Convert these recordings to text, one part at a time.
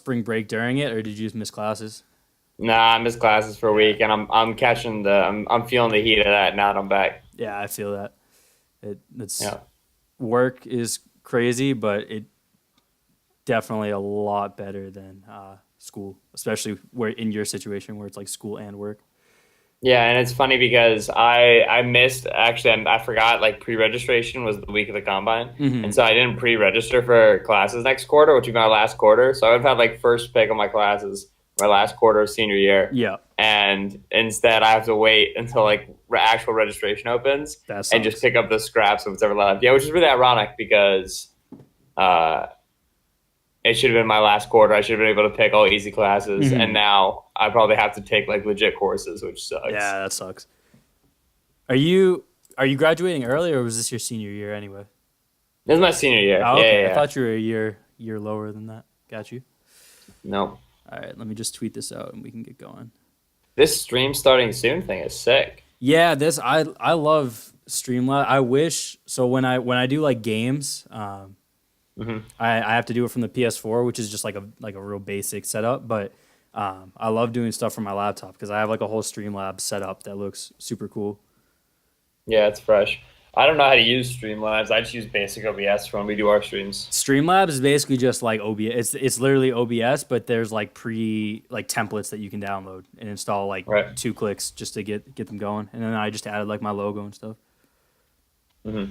spring break during it, or did you just miss classes? Nah, I missed classes for a week, and I'm catching I'm feeling the heat of that now that I'm back. Yeah, I feel that. It's Yeah. work is crazy, but it definitely a lot better than school, especially where in your situation where it's like school and work. Yeah, and it's funny because I missed actually I forgot like pre-registration was the week of the combine, and Hmm. so I didn't pre-register for classes next quarter, which would be my last quarter. So I would have had like first pick of my classes my last quarter of senior year, Yeah, and instead I have to wait until like actual registration opens that and just sucks. pick up the scraps of what's ever left. Yeah, which is really ironic because uh, it should have been my last quarter. I should have been able to pick all easy classes, and Hmm. now I probably have to take like legit courses, which sucks. Yeah, that sucks. Are you graduating early, or was this your senior year anyway? This is my senior year. Oh, Yeah, yeah, okay. I yeah. thought you were a year lower than that. Got you. No. All right, let me just tweet this out and we can get going. This stream starting soon thing is sick. Yeah, this I love Streamlabs. I wish so when I do like games, Hmm. I have to do it from the PS4, which is just like a real basic setup. But I love doing stuff from my laptop because I have like a whole Streamlabs setup that looks super cool. Yeah, it's fresh. I don't know how to use Streamlabs. I just use basic OBS for when we do our streams. Streamlabs is basically just like OBS. It's literally OBS, but there's like like templates that you can download and install like Right. 2 clicks just to get them going. And then I just added like my logo and stuff. Hmm. All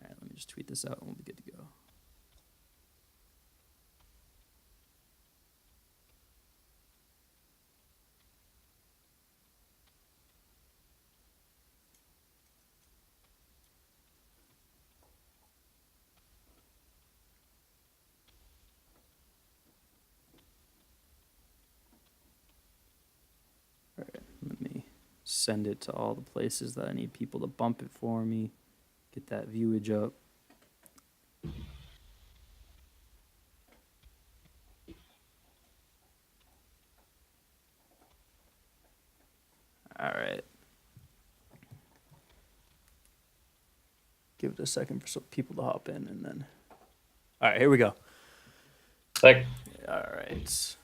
right, let me just tweet this out and we'll be good to go. All right, let me send it to all the places that I need people to bump it for me. Get that viewage up. All right. Give it a second for some people to hop in and then. All right, here we go. Like, All right.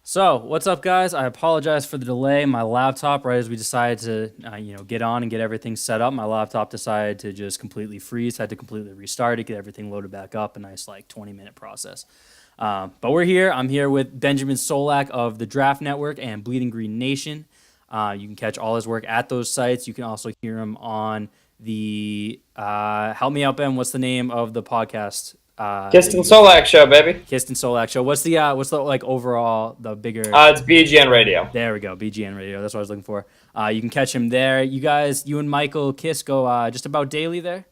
So, what's up, guys? I apologize for the delay. My laptop, right as we decided to, get on and get everything set up, my laptop decided to just completely freeze. Had to completely restart it, get everything loaded back up. A nice, like, 20-minute process. But we're here. I'm here with Benjamin Solak of the Draft Network and Bleeding Green Nation. You can catch all his work at those sites. You can also hear him on the. Help me out, Ben. What's the name of the podcast that Kiston you do? Solak show, baby. Kist and Solak show. What's the like overall the bigger? It's BGN Radio. There we go, BGN Radio. That's what I was looking for. You can catch him there. You guys, you and Michael Kiss go just about daily there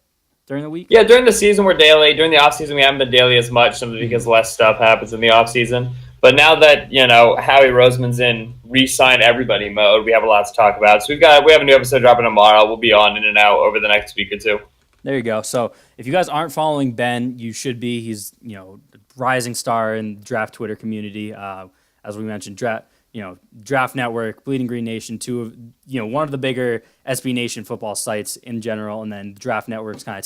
during the week. Yeah, during the season we're daily. During the off season we haven't been daily as much simply because Hmm. less stuff happens in the off season. But now that Howie Roseman's in re-sign everybody mode, we have a lot to talk about. So we have a new episode dropping tomorrow. We'll be on in and out over the next week or two. There you go. So if you guys aren't following Ben, you should be. He's rising star in the draft Twitter community. As we mentioned, Draft Network, Bleeding Green Nation, two of one of the bigger SB Nation football sites in general, and then Draft Network's kind of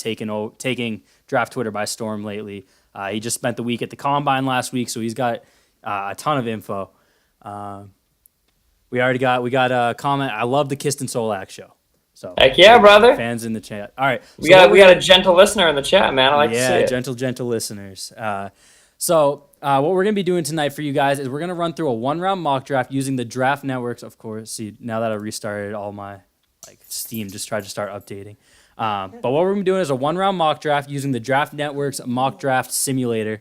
taking Draft Twitter by storm lately. He just spent the week at the Combine last week, so he's got a ton of info. Uh, we got a comment. I love the Kist and Solak show. So Heck yeah, brother. fans in the chat. All right, We so what got we're we got gonna a gentle listener in the chat, man. I like to see yeah, it. gentle listeners. What we're gonna be doing tonight for you guys is we're gonna run through a 1 round mock draft using the Draft Networks, of course. See, now that I restarted all my Steam, just tried to start updating. But what we're gonna be doing is a 1 round mock draft using the Draft Networks mock draft simulator.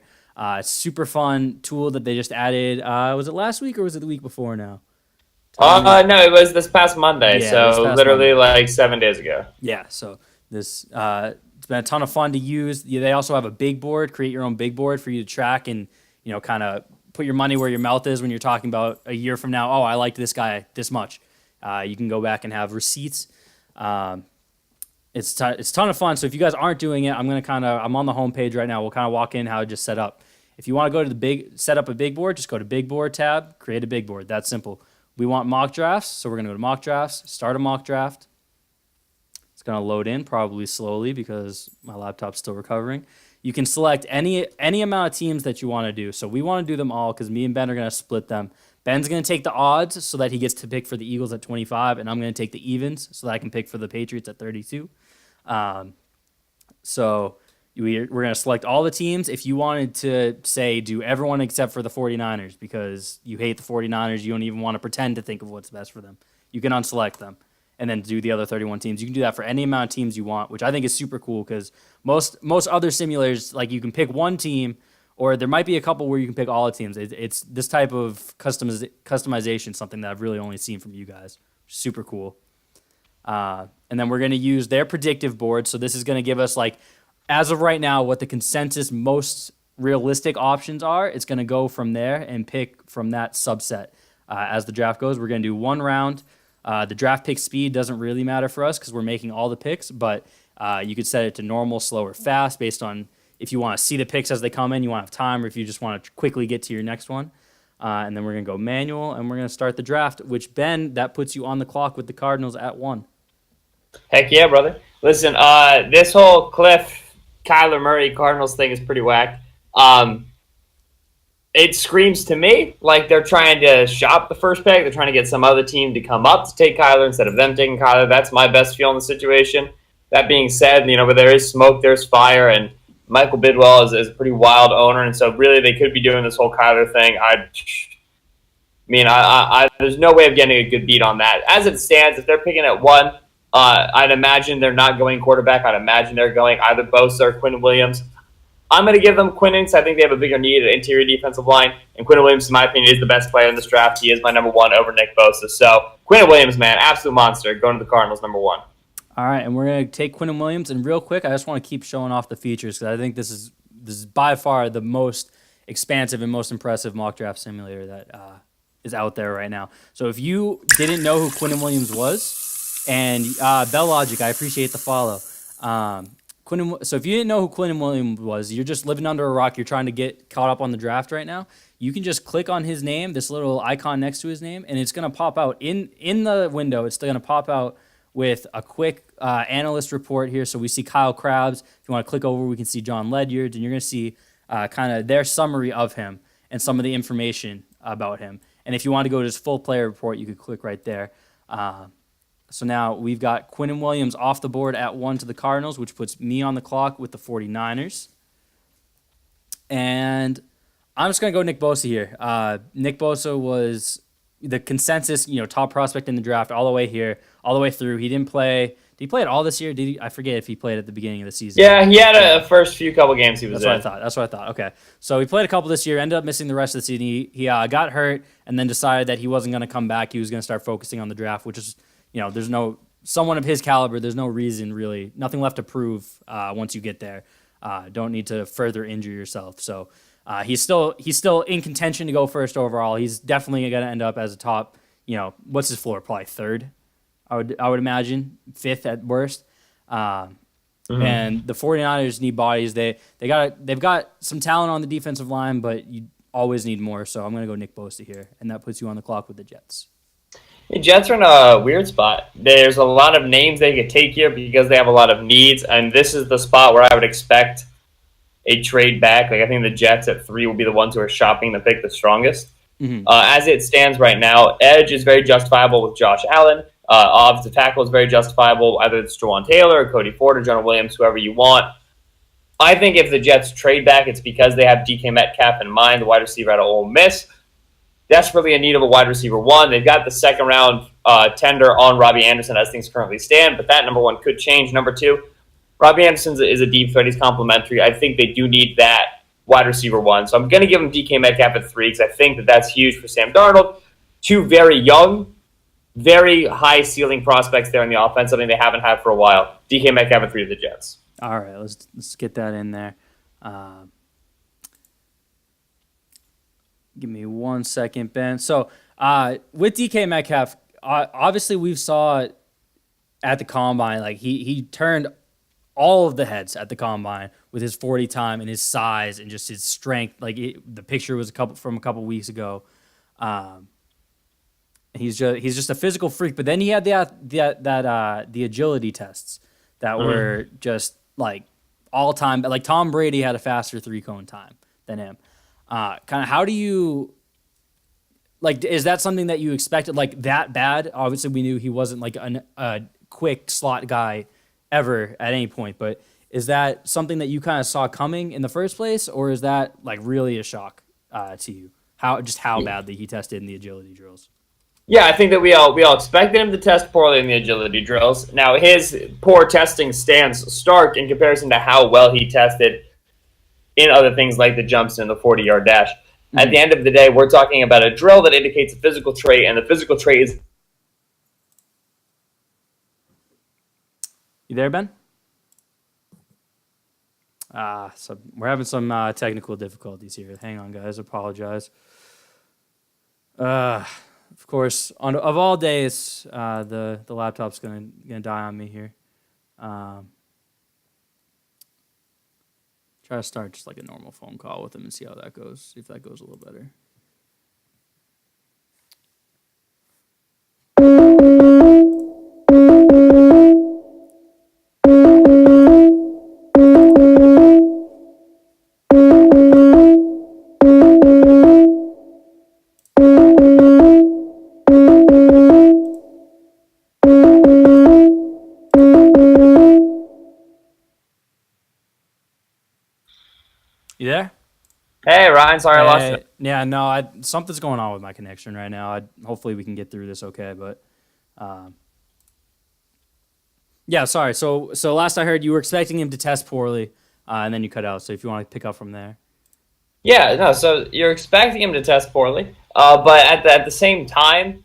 Super fun tool that they just added. Was it last week or was it the week before now? Tell me. No, it was this past Monday, Yeah, this so past literally Monday. like 7 days ago. Yeah, so this it's been a ton of fun to use. Yeah, they also have a big board, create your own big board for you to track and kind of put your money where your mouth is when you're talking about a year from now. Oh, I liked this guy this much. You can go back and have receipts. It's a ton of fun. So if you guys aren't doing it, I'm on the homepage right now. We'll kind of walk in how to just set up. If you want to go to set up a big board, just go to big board tab, create a big board. That's simple. We want mock drafts, so we're gonna go to mock drafts, start a mock draft. It's going to load in probably slowly because my laptop's still recovering. You can select any amount of teams that you want to do. So we want to do them all because me and Ben are going to split them. Ben's going to take the odds so that he gets to pick for the Eagles at 25, and I'm going to take the evens so that I can pick for the Patriots at 32. So we're going to select all the teams. If you wanted to, say, do everyone except for the 49ers because you hate the 49ers, you don't even want to pretend to think of what's best for them, you can unselect them and then do the other 31 teams. You can do that for any amount of teams you want, which I think is super cool because most other simulators, like you can pick one team, or there might be a couple where you can pick all the teams. It's this type of customization, something that I've really only seen from you guys. Super cool. And then we're going to use their predictive board. So this is going to give us, like, as of right now, what the consensus most realistic options are. It's going to go from there and pick from that subset as the draft goes. We're going to do one round. The draft pick speed doesn't really matter for us because we're making all the picks, but you could set it to normal, slow, or fast based on if you want to see the picks as they come in, you want to have time, or if you just want to quickly get to your next one. And then we're going to go manual, and we're going to start the draft, which, Ben, that puts you on the clock with the Cardinals at 1. Heck yeah, brother. Listen, this whole Cliff, Kyler Murray, Cardinals thing is pretty whack. It screams to me like they're trying to shop the first pick. They're trying to get some other team to come up to take Kyler instead of them taking Kyler. That's my best feel in the situation. That being said, where there is smoke, there's fire, and Michael Bidwell is a pretty wild owner, and so really they could be doing this whole Kyler thing. There's no way of getting a good beat on that. As it stands, if they're picking at 1, I'd imagine they're not going quarterback. I'd imagine they're going either Bosa or Quinn Williams. I'm going to give them Quinnen because I think they have a bigger need at interior defensive line, and Quinn Williams, in my opinion, is the best player in this draft. He is my number 1 over Nick Bosa. So Quinn Williams, man, absolute monster, going to the Cardinals, number 1. All right, and we're going to take Quinnen Williams. And real quick, I just want to keep showing off the features because I think this is by far the most expansive and most impressive mock draft simulator that is out there right now. So if you didn't know who Quinnen Williams was, and Bell Logic, I appreciate the follow. So if you didn't know who Quinnen Williams was, you're just living under a rock, you're trying to get caught up on the draft right now, you can just click on his name, this little icon next to his name, and it's going to pop out in the window. It's going to pop out with a quick analyst report here. So we see Kyle Krabs. If you want to click over, we can see John Ledyard, and you're going to see kind of their summary of him and some of the information about him. And if you want to go to his full player report, you could click right there. So now we've got Quinnen Williams off the board at 1 to the Cardinals, which puts me on the clock with the 49ers. And I'm just going to go Nick Bosa here. Nick Bosa was the consensus, top prospect in the draft all the way here, all the way through. He didn't play. Did he play it all this year? I forget if he played at the beginning of the season. Yeah, he had a first couple games he was in. That's what I thought. Okay. So he played a couple this year, ended up missing the rest of the season. He got hurt and then decided that he wasn't going to come back. He was going to start focusing on the draft, which is, there's someone of his caliber, there's no reason really, nothing left to prove once you get there. Don't need to further injure yourself. So he's still in contention to go first overall. He's definitely going to end up as a top, what's his floor? Probably 3rd, I would imagine, 5th at worst. And the 49ers need bodies. They've got some talent on the defensive line, but you always need more. So I'm going to go Nick Bosa here, and that puts you on the clock with the Jets. The Jets are in a weird spot. There's a lot of names they could take here because they have a lot of needs, and this is the spot where I would expect a trade back. Like, I think the Jets at 3 will be the ones who are shopping to pick the strongest. As it stands right now, edge is very justifiable with Josh Allen. Offensive tackle is very justifiable. Either it's Jawan Taylor, or Cody Ford, or Jonah Williams, whoever you want. I think if the Jets trade back, it's because they have DK Metcalf in mind, the wide receiver out of Ole Miss. Desperately in need of a wide receiver 1. They've got the second round tender on Robbie Anderson as things currently stand, but that number 1 could change. Number 2, Robbie Anderson is a deep threat. He's complimentary. I think they do need that wide receiver 1. So I'm going to give him DK Metcalf at 3 because I think that's huge for Sam Darnold. 2 very young, very high ceiling prospects there in the offense, something they haven't had for a while. DK Metcalf at 3 to the Jets. All right, let's get that in there. Give me 1 second, Ben. So with DK Metcalf, obviously we saw at the combine, like he turned all of the heads at the combine with his 40 time and his size and just his strength. Like the picture was from a couple weeks ago. He's just a physical freak. But then he had the agility tests that were just like all time, like Tom Brady had a faster 3-cone time than him. Kind of how do you like? Is that something that you expected like that bad? Obviously, we knew he wasn't like a quick slot guy ever at any point, but is that something that you kind of saw coming in the first place, or is that like really a shock to you? How badly he tested in the agility drills? Yeah, I think that we all expected him to test poorly in the agility drills. Now his poor testing stands stark in comparison to how well he tested in other things like the jumps and the 40-yard dash. Mm-hmm. At the end of the day, we're talking about a drill that indicates a physical trait, and the physical trait is. You there, Ben? So we're having some technical difficulties here. Hang on, guys. Apologize. Of course, of all days, the laptop's gonna die on me here. Try to start just like a normal phone call with him and see how that goes. See if that goes a little better. You there? Hey, Ryan. Sorry I lost you. Yeah, no, something's going on with my connection right now. Hopefully we can get through this okay, but yeah, sorry. So last I heard, you were expecting him to test poorly, and then you cut out. So if you want to pick up from there. Yeah, no. So you're expecting him to test poorly, but at the same time,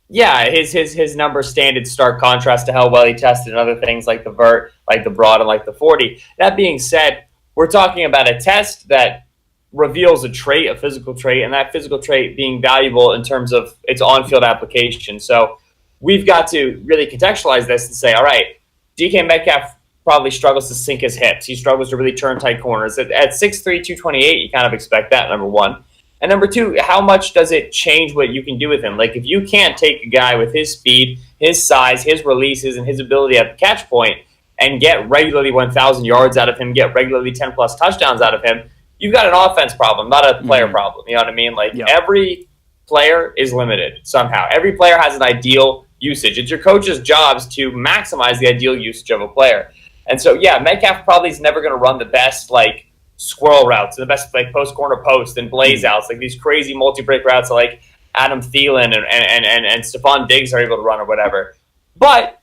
yeah, his numbers stand in stark contrast to how well he tested in other things like the vert, like the broad, and like the 40. That being said, we're talking about a test that reveals a trait, a physical trait, and that physical trait being valuable in terms of its on-field application. So we've got to really contextualize this and say, all right, DK Metcalf probably struggles to sink his hips. He struggles to really turn tight corners. At 6'3", 228, you kind of expect that, number one. And number two, how much does it change what you can do with him? Like, if you can't take a guy with his speed, his size, his releases, and his ability at the catch point and get regularly 1,000 yards out of him, get regularly 10-plus touchdowns out of him, you've got an offense problem, not a player problem. You know what I mean? Like, every player is limited somehow. Every player has an ideal usage. It's your coach's job to maximize the ideal usage of a player. And so, yeah, Metcalf probably is never going to run the best, like, squirrel routes and the best, like, post-corner post and blaze outs, like these crazy multi-break routes that, like, Adam Thielen and Stephon Diggs are able to run or whatever. But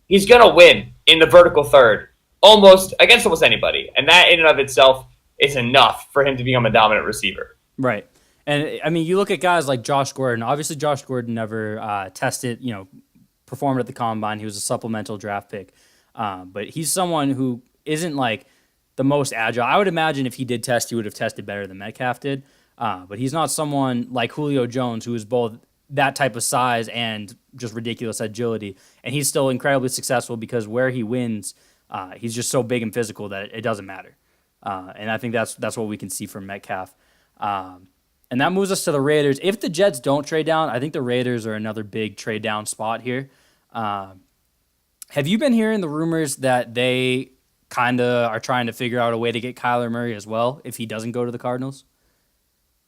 he's going to win in the vertical third against almost anybody. And that in and of itself is enough for him to become a dominant receiver. Right. And, I mean, you look at guys like Josh Gordon. Obviously, Josh Gordon never performed at the Combine. He was a supplemental draft pick. But he's someone who isn't, like, the most agile. I would imagine if he did test, he would have tested better than Metcalf did. But he's not someone like Julio Jones, who is both that type of size and just ridiculous agility. And he's still incredibly successful because where he wins, he's just so big and physical that it doesn't matter. And I think that's what we can see from Metcalf. And that moves us to the Raiders. If the Jets don't trade down, I think the Raiders are another big trade down spot here. Have you been hearing the rumors that they kind of are trying to figure out a way to get Kyler Murray as well if he doesn't go to the Cardinals?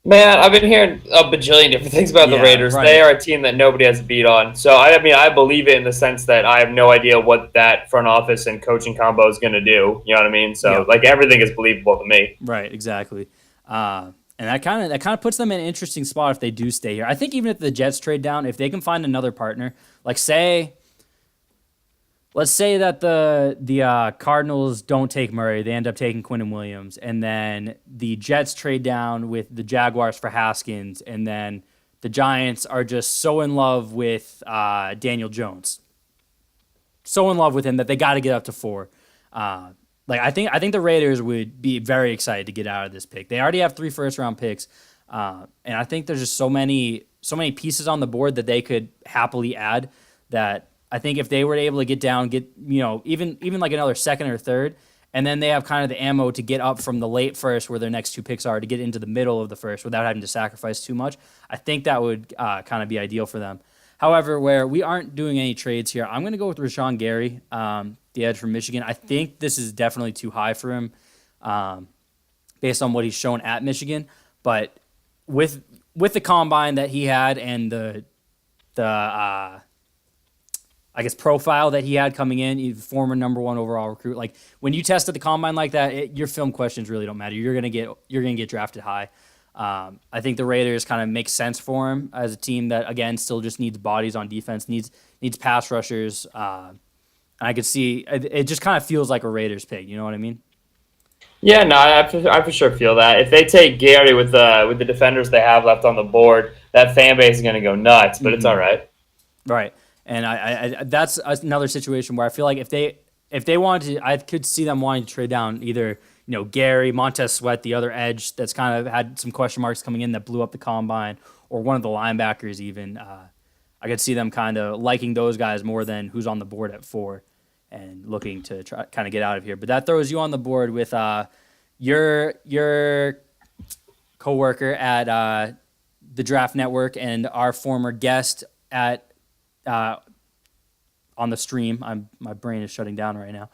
Man, I've been hearing a bajillion different things about the Raiders. Right. They are a team that nobody has a beat on. So, I mean, I believe it in the sense that I have no idea what that front office and coaching combo is going to do. You know what I mean? So, like, everything is believable to me. Right, exactly. And that kind of puts them in an interesting spot if they do stay here. I think even if the Jets trade down, if they can find another partner, like let's say that the Cardinals don't take Murray, they end up taking Quinnen Williams, and then the Jets trade down with the Jaguars for Haskins, and then the Giants are just so in love with Daniel Jones, so in love with him that they got to get up to 4. I think the Raiders would be very excited to get out of this pick. They already have 3 first-round picks, and I think there's just so many pieces on the board that they could happily add that I think if they were able to get even like another second or third, and then they have kind of the ammo to get up from the late first where their next 2 picks are to get into the middle of the first without having to sacrifice too much, I think that would kind of be ideal for them. However, where we aren't doing any trades here, I'm going to go with Rashawn Gary. the edge from Michigan. I think this is definitely too high for him, based on what he's shown at Michigan. But with the combine that he had and the I guess profile that he had coming in, he's former number 1 overall recruit. Like when you test at the combine like that, your film questions really don't matter. You're gonna get drafted high. I think the Raiders kind of make sense for him as a team that again still just needs bodies on defense, needs pass rushers. And I could see it just kind of feels like a Raiders pick. You know what I mean? Yeah, no, I for sure feel that. If they take Gary with the defenders they have left on the board, that fan base is going to go nuts. But it's all right. Right. And I that's another situation where I feel like if they wanted to, I could see them wanting to trade down either Gary, Montez Sweat, the other edge that's kind of had some question marks coming in that blew up the combine, or one of the linebackers even. I could see them kind of liking those guys more than who's on the board at 4 and looking to try kind of get out of here. But that throws you on the board with your coworker at the Draft Network and our former guest at on the stream. My brain is shutting down right now.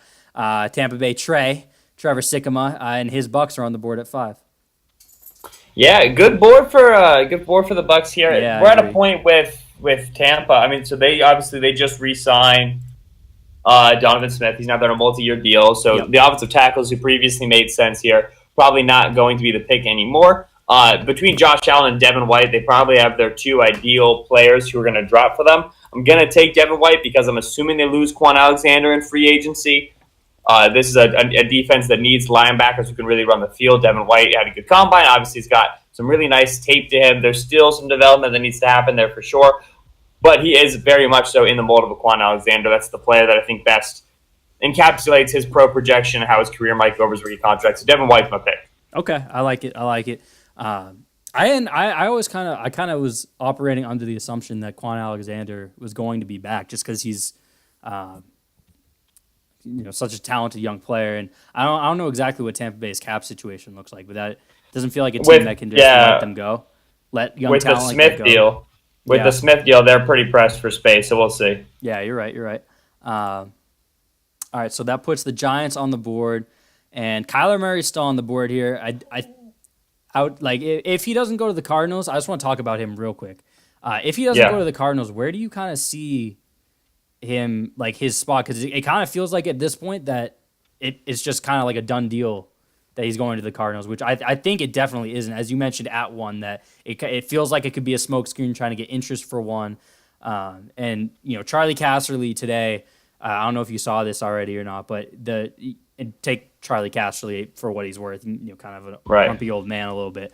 Tampa Bay Trevor Sikkema, and his Bucks are on the board at 5. Yeah, good board for the Bucks here. Yeah, we're at a point with Tampa. I mean, so they just re-signed Donovan Smith. He's now on a multi-year deal. So the offensive tackles who previously made sense here probably not going to be the pick anymore. Between Josh Allen and Devin White, they probably have their 2 ideal players who are going to drop for them. I'm going to take Devin White because I'm assuming they lose Quan Alexander in free agency. This is a defense that needs linebackers who can really run the field. Devin White had a good combine. Obviously, he's got some really nice tape to him. There's still some development that needs to happen there for sure. But he is very much so in the mold of a Quan Alexander. That's the player that I think best encapsulates his pro projection and how his career might go over his rookie contract. So Devin White's my pick. Okay, I like it. I always kind of was operating under the assumption that Quan Alexander was going to be back just because he's such a talented young player, and I don't know exactly what Tampa Bay's cap situation looks like, but that doesn't feel like a team that can just let them go, let young with talent the Smith like that go. deal. With the Smith deal, they're pretty pressed for space, so we'll see. Yeah, you're right. All right, so that puts the Giants on the board, and Kyler Murray's still on the board here. If he doesn't go to the Cardinals, I just want to talk about him real quick. If he doesn't go to the Cardinals, where do you kind of see him, like his spot? Because it kind of feels like at this point that it's just kind of like a done deal that he's going to the Cardinals, which I think it definitely isn't. As you mentioned at 1, that it feels like it could be a smokescreen trying to get interest for 1. And Charlie Casserly today, I don't know if you saw this already or not, but take Charlie Casserly for what he's worth, kind of a grumpy old man a little bit.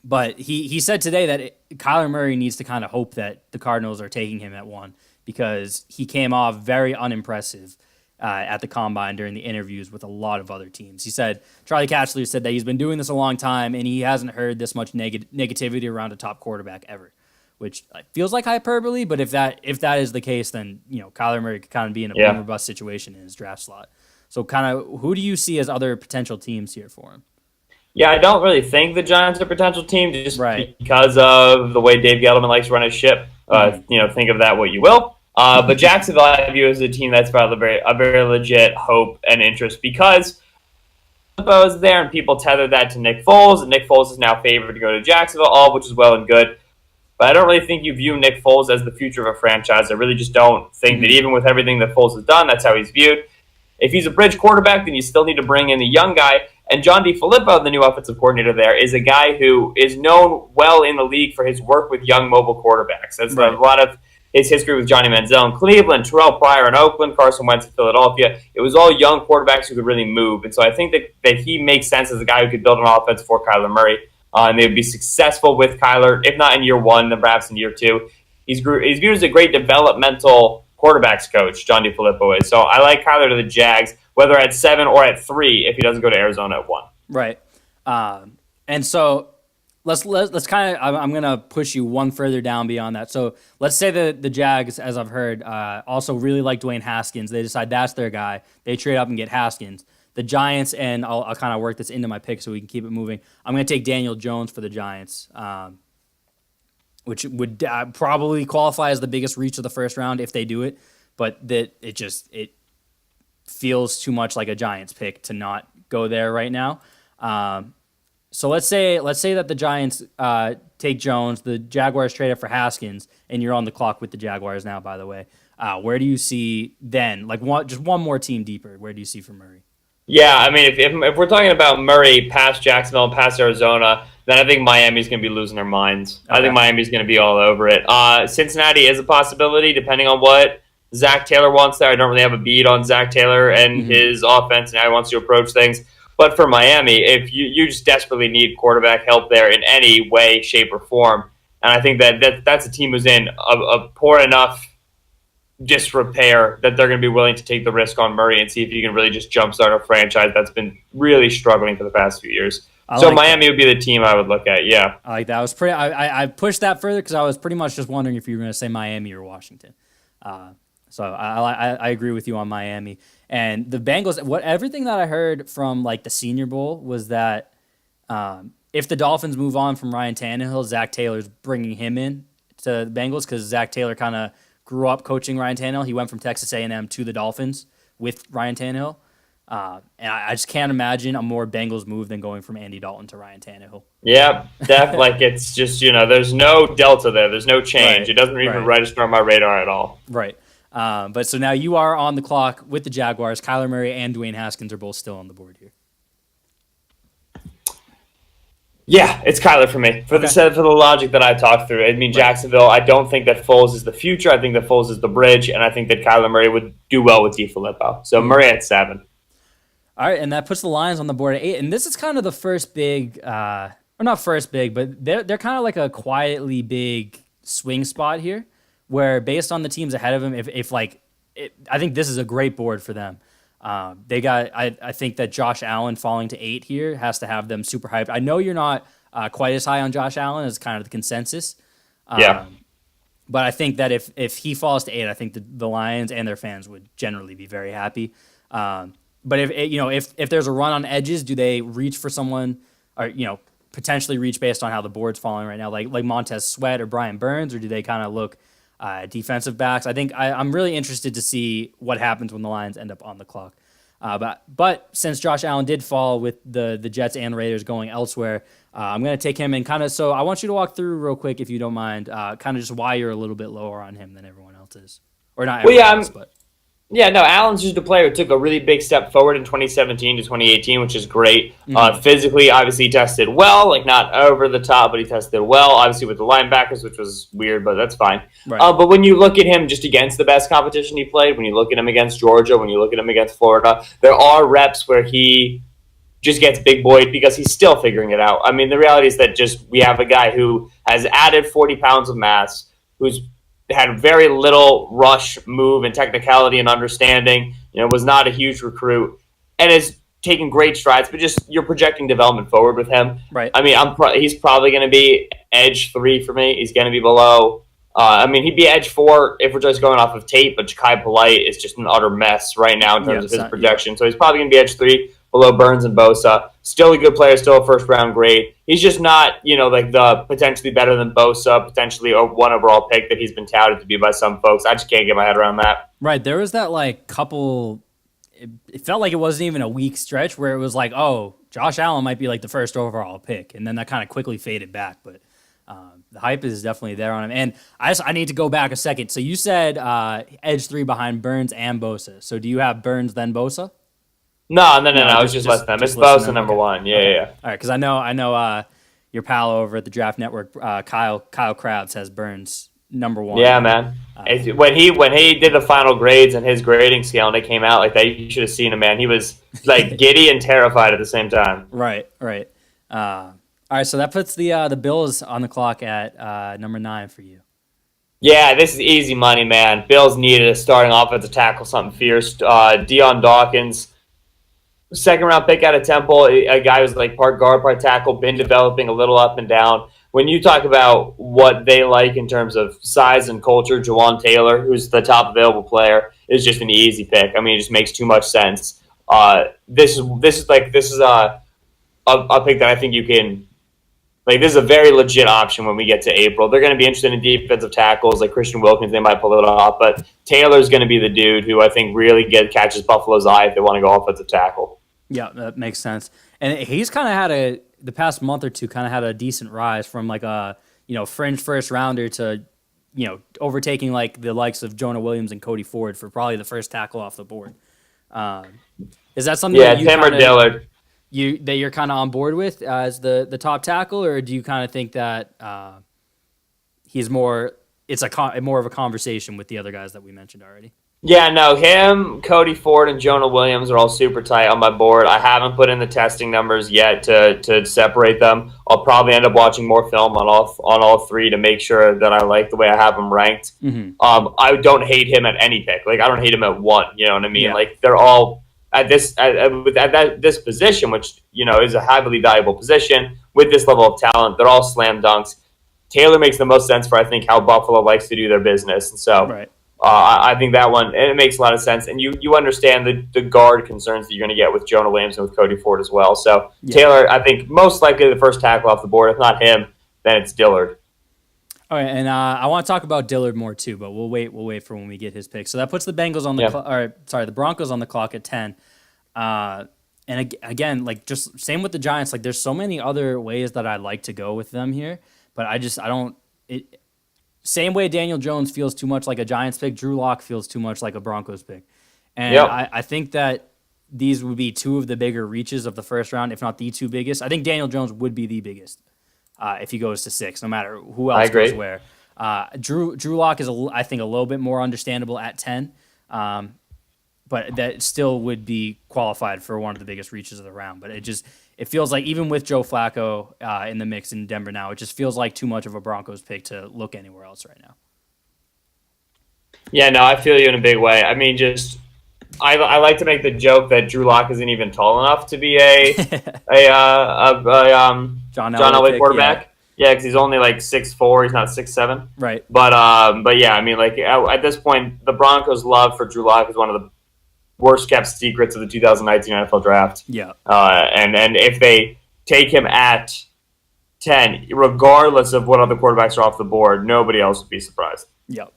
But he said today that Kyler Murray needs to kind of hope that the Cardinals are taking him at 1 because he came off very unimpressive at the Combine during the interviews with a lot of other teams. He said, Charlie Casserly said that he's been doing this a long time and he hasn't heard this much negativity around a top quarterback ever, which feels like hyperbole, but if that is the case, then Kyler Murray could kind of be in a boom or bust situation in his draft slot. So kind of who do you see as other potential teams here for him? Yeah, I don't really think the Giants are a potential team just because of the way Dave Gettleman likes to run his ship. Think of that what you will. But Jacksonville, I view as a team that's probably a very legit hope and interest because Filippo is there and people tether that to Nick Foles, and Nick Foles is now favored to go to Jacksonville, all which is well and good. But I don't really think you view Nick Foles as the future of a franchise. I really just don't think that even with everything that Foles has done, that's how he's viewed. If he's a bridge quarterback, then you still need to bring in the young guy. And John DeFilippo, the new offensive coordinator there, is a guy who is known well in the league for his work with young mobile quarterbacks. That's a lot of his history with Johnny Manziel in Cleveland, Terrell Pryor in Oakland, Carson Wentz in Philadelphia. It was all young quarterbacks who could really move. And so I think that he makes sense as a guy who could build an offense for Kyler Murray. And they would be successful with Kyler, if not in year 1, then perhaps in year 2. He's viewed as a great developmental quarterbacks coach, John DeFilippo is. So I like Kyler to the Jags, whether at 7 or at 3 if he doesn't go to Arizona at 1. Right. And so let's kind of, I'm going to push you one further down beyond that. So let's say the Jags, as I've heard, also really like Dwayne Haskins. They decide that's their guy. They trade up and get Haskins. The Giants, and I'll kind of work this into my pick so we can keep it moving. I'm going to take Daniel Jones for the Giants, which would probably qualify as the biggest reach of the first round if they do it. But feels too much like a Giants pick to not go there right now. So let's say that the Giants take Jones, the Jaguars trade it for Haskins, and you're on the clock with the Jaguars now, by the way. Where do you see then, like just one more team deeper, where do you see for Murray? Yeah, I mean, if we're talking about Murray past Jacksonville and past Arizona, then I think Miami's going to be losing their minds. Okay. I think Miami's going to be all over it. Cincinnati is a possibility, depending on what Zach Taylor wants there. I don't really have a beat on Zach Taylor and his offense and how he wants to approach things. But for Miami, if you just desperately need quarterback help there in any way, shape, or form, and I think that's a team who's in a poor enough disrepair that they're going to be willing to take the risk on Murray and see if you can really just jumpstart a franchise that's been really struggling for the past few years. So like Miami would be the team I would look at. Yeah, I like that. I pushed that further because I was pretty much just wondering if you were going to say Miami or Washington. So I agree with you on Miami and the Bengals. Everything that I heard from like the Senior Bowl was that if the Dolphins move on from Ryan Tannehill, Zach Taylor's bringing him in to the Bengals because Zach Taylor kind of grew up coaching Ryan Tannehill. He went from Texas A&M to the Dolphins with Ryan Tannehill. And I just can't imagine a more Bengals move than going from Andy Dalton to Ryan Tannehill. Yeah, like it's just, there's no delta there. There's no change. Right. It doesn't even register on my radar at all. Right. But so now you are on the clock with the Jaguars. Kyler Murray and Dwayne Haskins are both still on the board here. Yeah, it's Kyler for me. For the logic that I talked through. I mean, Jacksonville, I don't think that Foles is the future. I think that Foles is the bridge, and I think that Kyler Murray would do well with DiFilippo. So Murray at 7. All right, and that puts the Lions on the board at 8. And this is kind of the first big, or not first big, but they're kind of like a quietly big swing spot here, where based on the teams ahead of them, I think this is a great board for them. I think that Josh Allen falling to 8 here has to have them super hyped. I know you're not quite as high on Josh Allen as kind of the consensus. Yeah. But I think that if he falls to 8, I think the Lions and their fans would generally be very happy. But if there's a run on edges, do they reach for someone or, potentially reach based on how the board's falling right now, like Montez Sweat or Brian Burns, or do they kind of look defensive backs? I think I'm really interested to see what happens when the Lions end up on the clock. But since Josh Allen did fall with the Jets and Raiders going elsewhere, I'm going to take him and so I want you to walk through real quick, if you don't mind, kind of just why you're a little bit lower on him than everyone else is. Or not everyone else, but... Yeah, no, Allen's just a player who took a really big step forward in 2017 to 2018, which is great. Physically, obviously, he tested well, like not over the top, but he tested well, obviously with the linebackers, which was weird, but that's fine. Right. But when you look at him just against the best competition he played, when you look at him against Georgia, when you look at him against Florida, there are reps where he just gets big boyed because he's still figuring it out. I mean, the reality is that just we have a guy who has added 40 pounds of mass, who's had very little rush, move, and technicality and understanding. Was not a huge recruit, and is taking great strides. But just you're projecting development forward with him. Right. I mean, he's probably going to be edge 3 for me. He's going to be below. He'd be edge 4 if we're just going off of tape. But Ja'Kai Polite is just an utter mess right now in terms of his projection. Yeah. So he's probably going to be edge 3. Below Burns and Bosa. Still a good player, still a first-round grade. He's just not, like the potentially better than Bosa, potentially a 1 overall pick that he's been touted to be by some folks. I just can't get my head around that. Right. There was that, couple... It felt like it wasn't even a week stretch where it was like, oh, Josh Allen might be, the first overall pick. And then that kind of quickly faded back. But the hype is definitely there on him. And I need to go back a second. So you said edge 3 behind Burns and Bosa. So do you have Burns then Bosa? No, I was just listing them. It's Bosa number 1. Yeah. All right, because I know your pal over at the Draft Network, Kyle Krabs, has Burns number 1. Yeah, man. When he did the final grades and his grading scale and it came out like that, you should have seen him, man. He was giddy and terrified at the same time. Right. All right, so that puts the Bills on the clock at number 9 for you. Yeah, this is easy money, man. Bills needed a starting offensive tackle, something fierce. Deion Dawkins. Second-round pick out of Temple, a guy who's part guard, part tackle, been developing a little up and down. When you talk about what they like in terms of size and culture, Jawan Taylor, who's the top available player, is just an easy pick. I mean, it just makes too much sense. This is a pick that I think you can Like, this is a very legit option when we get to April. They're going to be interested in defensive tackles like Christian Wilkins. They might pull it off, but Taylor's going to be the dude who I think really catches Buffalo's eye if they want to go offensive tackle. Yeah, that makes sense. And he's kind of the past month or two, kind of had a decent rise from like a, fringe first rounder to, overtaking like the likes of Jonah Williams and Cody Ford for probably the first tackle off the board. Is that something that Tim or Dillard. You're kind of on board with as the top tackle, or do you kind of think that he's more of a conversation with the other guys that we mentioned already? Yeah, no, him, Cody Ford, and Jonah Williams are all super tight on my board. I haven't put in the testing numbers yet to separate them. I'll probably end up watching more film on all three to make sure that I like the way I have them ranked. Mm-hmm. I don't hate him at any pick. Like, I don't hate him at one. You know what I mean? Yeah. Like, they're all at this position, which is a heavily valuable position with this level of talent. They're all slam dunks. Taylor makes the most sense for, I think, how Buffalo likes to do their business, and so. Right. I think that one, and it makes a lot of sense. And you understand the guard concerns that you're going to get with Jonah Williams and with Cody Ford as well. So yeah. Taylor, I think, most likely the first tackle off the board. If not him, then it's Dillard. All right, and I want to talk about Dillard more too, but we'll wait for when we get his pick. So that puts the Bengals on the the Broncos on the clock at 10. And again, like just same with the Giants. Like there's so many other ways that I'd like to go with them here, but I don't. Same way Daniel Jones feels too much like a Giants pick, Drew Lock feels too much like a Broncos pick. And yep. I think that these would be two of the bigger reaches of the first round, if not the two biggest. I think Daniel Jones would be the biggest if he goes to 6, no matter who else goes where. Drew Lock is, I think, a little bit more understandable at 10, but that still would be qualified for one of the biggest reaches of the round. But it feels like even with Joe Flacco in the mix in Denver now, it just feels like too much of a Broncos pick to look anywhere else right now. Yeah, no, I feel you in a big way. I mean, I like to make the joke that Drew Lock isn't even tall enough to be a John Elway quarterback. Yeah, because he's only like 6'4", he's not 6'7". Right. But yeah, I mean, like at this point, the Broncos' love for Drew Lock is one of the worst kept secrets of the 2019 NFL draft. Yeah. And if they take him at 10, regardless of what other quarterbacks are off the board, nobody else would be surprised. Yep.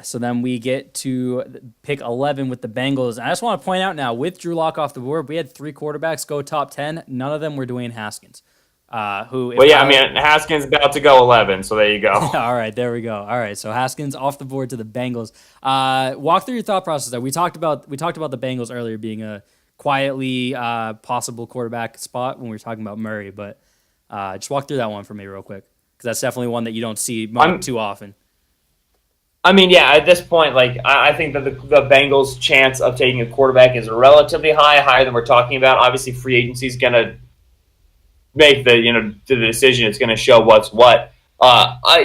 So then we get to pick 11 with the Bengals. And I just want to point out now, with Drew Lock off the board, we had 3 quarterbacks go top 10. None of them were Dwayne Haskins. Haskins about to go 11, so there you go. All right, there we go. All right, so Haskins off the board to the Bengals. Walk through your thought process there. We talked about the Bengals earlier being a quietly possible quarterback spot when we were talking about Murray, but just walk through that one for me real quick, because that's definitely one that you don't see too often. I mean, yeah, at this point, like I think that the Bengals' chance of taking a quarterback is relatively higher than we're talking about. Obviously, free agency is going to make the decision. It's going to show what's what.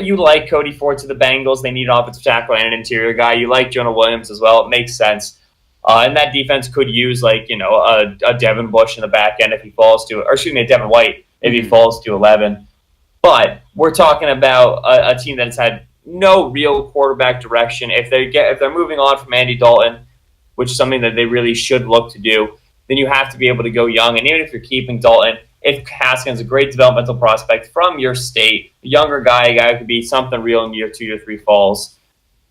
You like Cody Ford to the Bengals. They need an offensive tackle and an interior guy. You like Jonah Williams as well. It makes sense. And that defense could use a Devin Bush in the back end if he falls to, or excuse me, a Devin White if he falls to 11. But we're talking about a team that has had no real quarterback direction. If they're moving on from Andy Dalton, which is something that they really should look to do, then you have to be able to go young. And even if you're keeping Dalton, if Haskins is a great developmental prospect from your state, a younger guy, a guy who could be something real in year 2 to 3 falls.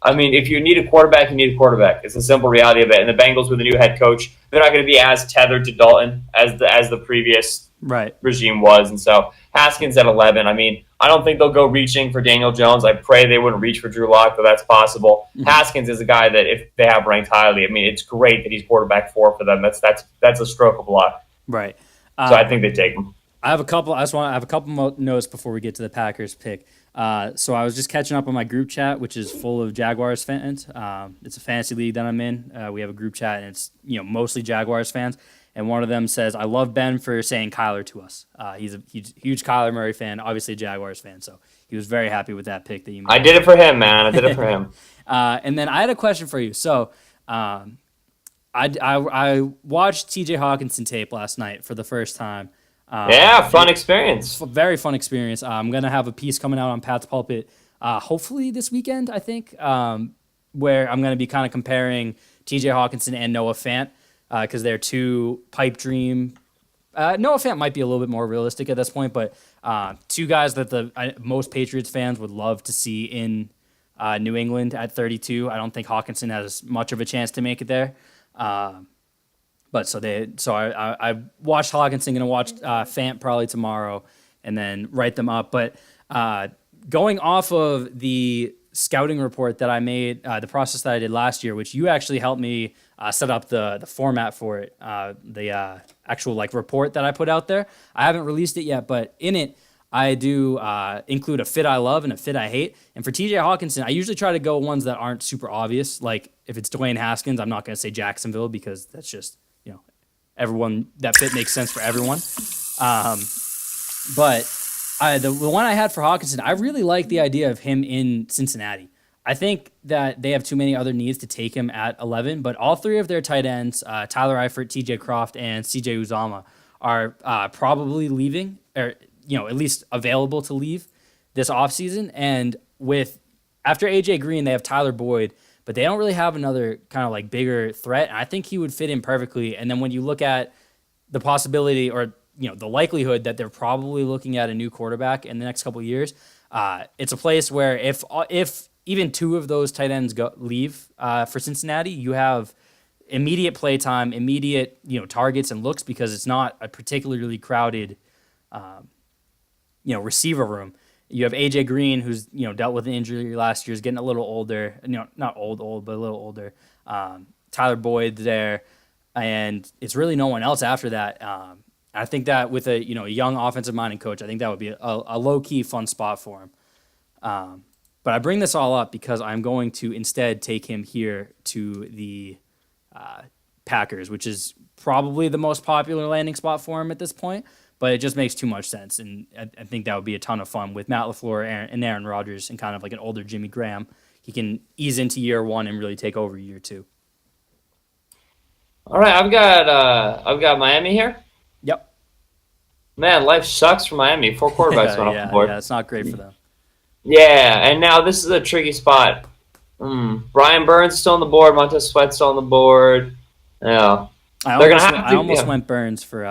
I mean, if you need a quarterback, you need a quarterback. It's the simple reality of it. And the Bengals with a new head coach, they're not going to be as tethered to Dalton as the previous regime was. And so Haskins at 11. I mean, I don't think they'll go reaching for Daniel Jones. I pray they wouldn't reach for Drew Lock, but that's possible. Mm-hmm. Haskins is a guy that if they have ranked highly, I mean, it's great that he's quarterback 4 for them. That's a stroke of luck. Right. So I think they take him. I have a couple more notes before we get to the Packers pick. So I was just catching up on my group chat, which is full of Jaguars fans. It's a fantasy league that I'm in. We have a group chat, and it's mostly Jaguars fans. And one of them says, "I love Ben for saying Kyler to us." He's a huge Kyler Murray fan, obviously a Jaguars fan. So he was very happy with that pick that you made. I did it for him, man. I did it for him. And then I had a question for you. So I watched T.J. Hawkinson tape last night for the first time. Fun experience. Very fun experience. I'm going to have a piece coming out on Pat's Pulpit hopefully this weekend, I think, where I'm going to be kind of comparing T.J. Hawkinson and Noah Fant because they're two pipe dream Noah Fant might be a little bit more realistic at this point, but two guys that most Patriots fans would love to see in New England at 32. I don't think Hawkinson has much of a chance to make it there. But I watched Hawkinson, going to watch Fant probably tomorrow, and then write them up. But going off of the scouting report that I made, the process that I did last year, which you actually helped me set up the format for it, the actual like report that I put out there. I haven't released it yet, but in it, I do include a fit I love and a fit I hate. And for TJ Hawkinson, I usually try to go ones that aren't super obvious. Like if it's Dwayne Haskins, I'm not going to say Jacksonville because that's just, everyone, that fit makes sense for everyone. But the one I had for Hawkinson, I really like the idea of him in Cincinnati. I think that they have too many other needs to take him at 11, but all three of their tight ends, Tyler Eifert, TJ Croft, and CJ Uzama, are probably leaving, or at least available to leave this offseason. And after AJ Green, they have Tyler Boyd, but they don't really have another kind of like bigger threat. And I think he would fit in perfectly. And then when you look at the possibility or the likelihood that they're probably looking at a new quarterback in the next couple of years, it's a place where if even two of those tight ends leave for Cincinnati, you have immediate play time, immediate targets and looks, because it's not a particularly crowded receiver room. You have AJ Green, who's dealt with an injury last year, is getting a little older. Not old, but a little older. Tyler Boyd there, and it's really no one else after that. I think that with a young offensive minded coach, I think that would be a low key fun spot for him. But I bring this all up because I'm going to instead take him here to the Packers, which is probably the most popular landing spot for him at this point. But it just makes too much sense, and I think that would be a ton of fun with Matt LaFleur and Aaron Rodgers and kind of like an older Jimmy Graham. He can ease into year one and really take over year two. All right, I've got Miami here. Yep. Man, life sucks for Miami. 4 quarterbacks went off the board. Yeah, it's not great for them. Yeah, and now this is a tricky spot. Brian Burns still on the board. Montez Sweat still on the board. Yeah, I almost went Burns for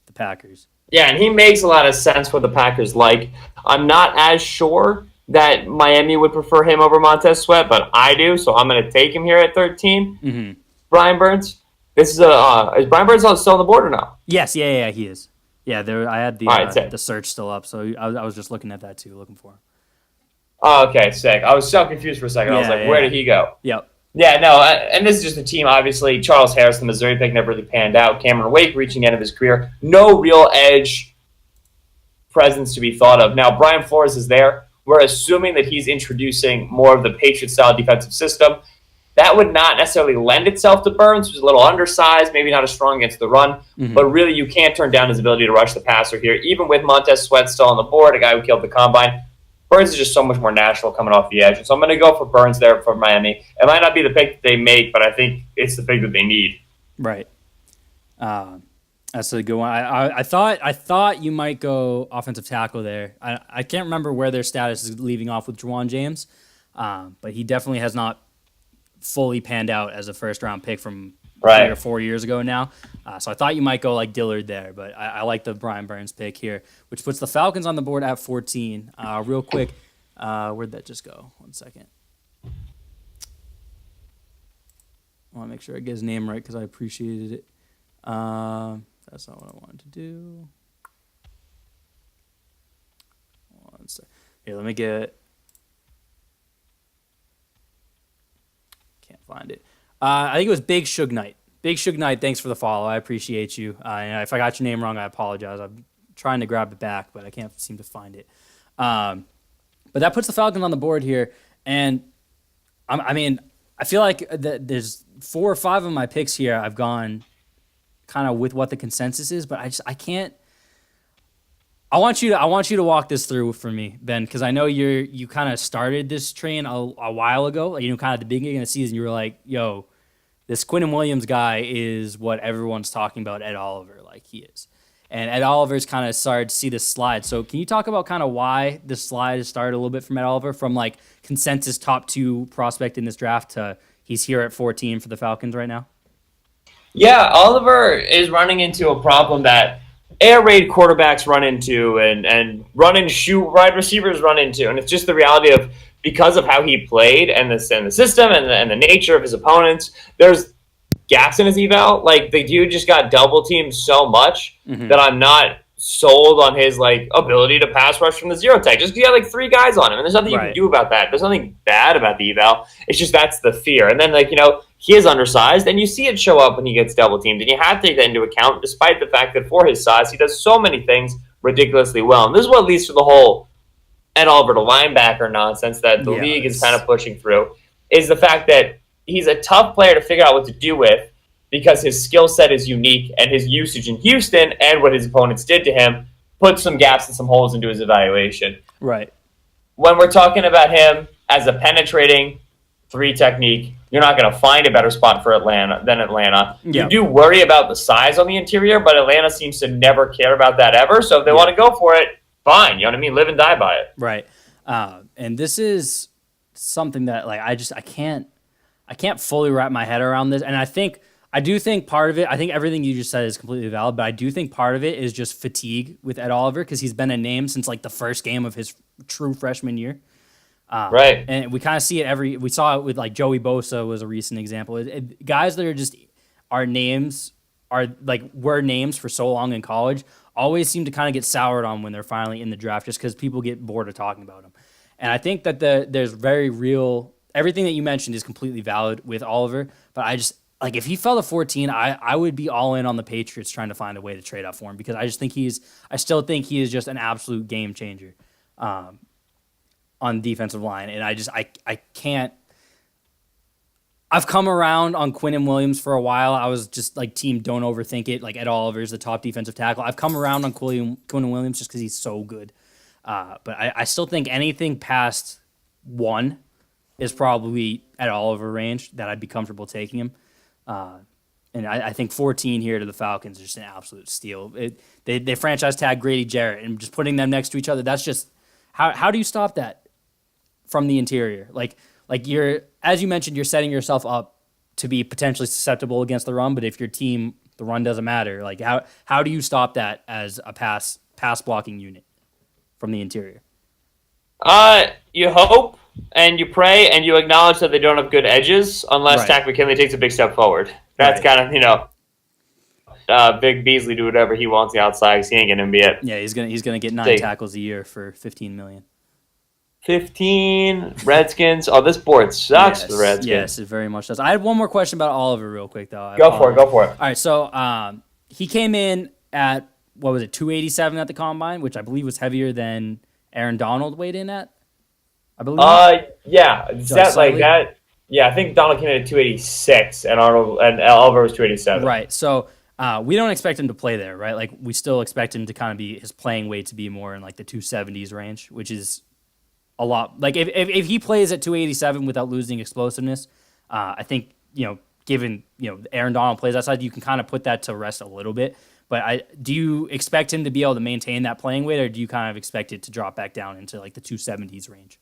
the Packers. Yeah, and he makes a lot of sense what the Packers like. I'm not as sure that Miami would prefer him over Montez Sweat, but I do, so I'm going to take him here at 13. Mm-hmm. Brian Burns. Is Brian Burns still on the board or no? Yes, yeah, he is. Yeah, I had the search still up, so I was just looking at that too, looking for him. Oh, okay, sick. I was so confused for a second. I was like, where did he go? Yep. Yeah, no, and this is just a team, obviously. Charles Harris, the Missouri pick, never really panned out. Cameron Wake reaching the end of his career. No real edge presence to be thought of. Now, Brian Flores is there. We're assuming that he's introducing more of the Patriot-style defensive system. That would not necessarily lend itself to Burns, who's a little undersized, maybe not as strong against the run. Mm-hmm. But really, you can't turn down his ability to rush the passer here. Even with Montez Sweat still on the board, a guy who killed the combine, Burns is just so much more natural coming off the edge. So I'm going to go for Burns there for Miami. It might not be the pick that they make, but I think it's the pick that they need. Right. That's a good one. I thought you might go offensive tackle there. I can't remember where their status is leaving off with Juwan James, but he definitely has not fully panned out as a first-round pick from 3 or 4 years ago now. So I thought you might go like Dillard there, but I like the Brian Burns pick here, which puts the Falcons on the board at 14. Real quick, where'd that just go? 1 second. I want to make sure I get his name right because I appreciated it. That's not what I wanted to do. 1 second. Here, let me get... Can't find it. I think it was Big Suge Knight. Big Suge Knight, thanks for the follow. I appreciate you. And if I got your name wrong, I apologize. I'm trying to grab it back, but I can't seem to find it. But that puts the Falcons on the board here. And, I feel like there's 4 or 5 of my picks here I've gone kind of with what the consensus is, but I can't. I want you to walk this through for me, Ben, because I know you kind of started this train a while ago. Kind of at the beginning of the season, you were like, "Yo, this Quinnen Williams guy is what everyone's talking about Ed Oliver, like he is." And Ed Oliver's kind of started to see this slide. So can you talk about kind of why this slide has started a little bit from Ed Oliver, from like consensus top 2 prospect in this draft to he's here at 14 for the Falcons right now? Yeah, Oliver is running into a problem that air raid quarterbacks run into and run and shoot wide receivers run into. And it's just the reality of because of how he played and the system and the nature of his opponents, there's gaps in his eval. Like the dude just got double teamed so much that I'm not sold on his like ability to pass rush from the zero tech. Just 'cause he had like three guys on him, and there's nothing you can Right. do about that. There's nothing bad about the eval. It's just that's the fear. And then he is undersized, and you see it show up when he gets double teamed, and you have to take that into account, despite the fact that for his size, he does so many things ridiculously well. And this is what leads to the whole Ed Oliver to linebacker nonsense that the league is kind of pushing through. Is the fact that he's a tough player to figure out what to do with because his skill set is unique and his usage in Houston and what his opponents did to him put some gaps and some holes into his evaluation. Right. When we're talking about him as a penetrating three technique, you're not going to find a better spot for Atlanta than Atlanta. Yeah. You do worry about the size on the interior, but Atlanta seems to never care about that ever. So if they want to go for it, fine. You know what I mean? Live and die by it. Right. And this is something that like I can't fully wrap my head around this. And I do think part of it, I think everything you just said is completely valid, but I do think part of it is just fatigue with Ed Oliver because he's been a name since like the first game of his true freshman year. Right. And we kind of see it we saw it with like Joey Bosa was a recent example. Guys that are names were names for so long in college always seem to kind of get soured on when they're finally in the draft just because people get bored of talking about them. And I think that there's very real, everything that you mentioned is completely valid with Oliver, but I just, like if he fell to 14, I would be all in on the Patriots trying to find a way to trade up for him because I still think he is just an absolute game changer. On the defensive line, and I can't. I've come around on Quinnen Williams for a while. I was just like team don't overthink it. Like Ed Oliver's the top defensive tackle. I've come around on Quinnen Williams just because he's so good. But I still think anything past 1 is probably at Oliver range that I'd be comfortable taking him. And I think 14 here to the Falcons is just an absolute steal. They franchise tag Grady Jarrett and just putting them next to each other. That's just how do you stop that? From the interior, like you're, as you mentioned, you're setting yourself up to be potentially susceptible against the run. But if your team, the run doesn't matter. Like how do you stop that as a pass blocking unit from the interior? You hope and you pray and you acknowledge that they don't have good edges unless Right. Takk McKinley takes a big step forward. That's Right. kind of Big Beasley do whatever he wants the outside because he ain't gonna be it. Yeah, he's gonna get 9 Take- tackles a year for $15 million. 15 Redskins. Oh, this board sucks for the Redskins. Yes, it very much does. I had one more question about Oliver real quick though. Go for it. All right, so he came in at what was it, 287 at the combine, which I believe was heavier than Aaron Donald weighed in at. I believe. Yeah, is that like slightly? that? Yeah, I think Donald came in at 286 and Oliver was 287. Right. So we don't expect him to play there, right? Like we still expect him to kind of be his playing weight to be more in like the 270s range, which is a lot. Like if he plays at 287 without losing explosiveness, I think given Aaron Donald plays outside, you can kind of put that to rest a little bit. But do you expect him to be able to maintain that playing weight, or do you kind of expect it to drop back down into like the 270s range?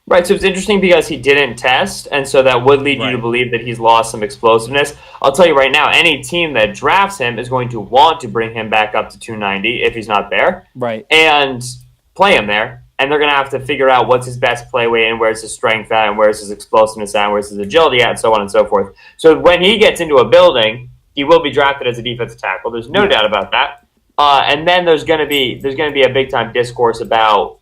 Right, so it's interesting because he didn't test, and so that would lead you to believe that he's lost some explosiveness. I'll tell you right now, any team that drafts him is going to want to bring him back up to 290 if he's not there, Right. and play him there. And they're going to have to figure out what's his best play weight and where's his strength at and where's his explosiveness at and where's his agility at and so on and so forth. So when he gets into a building, he will be drafted as a defensive tackle. There's no doubt about that. And then there's going to be a big time discourse about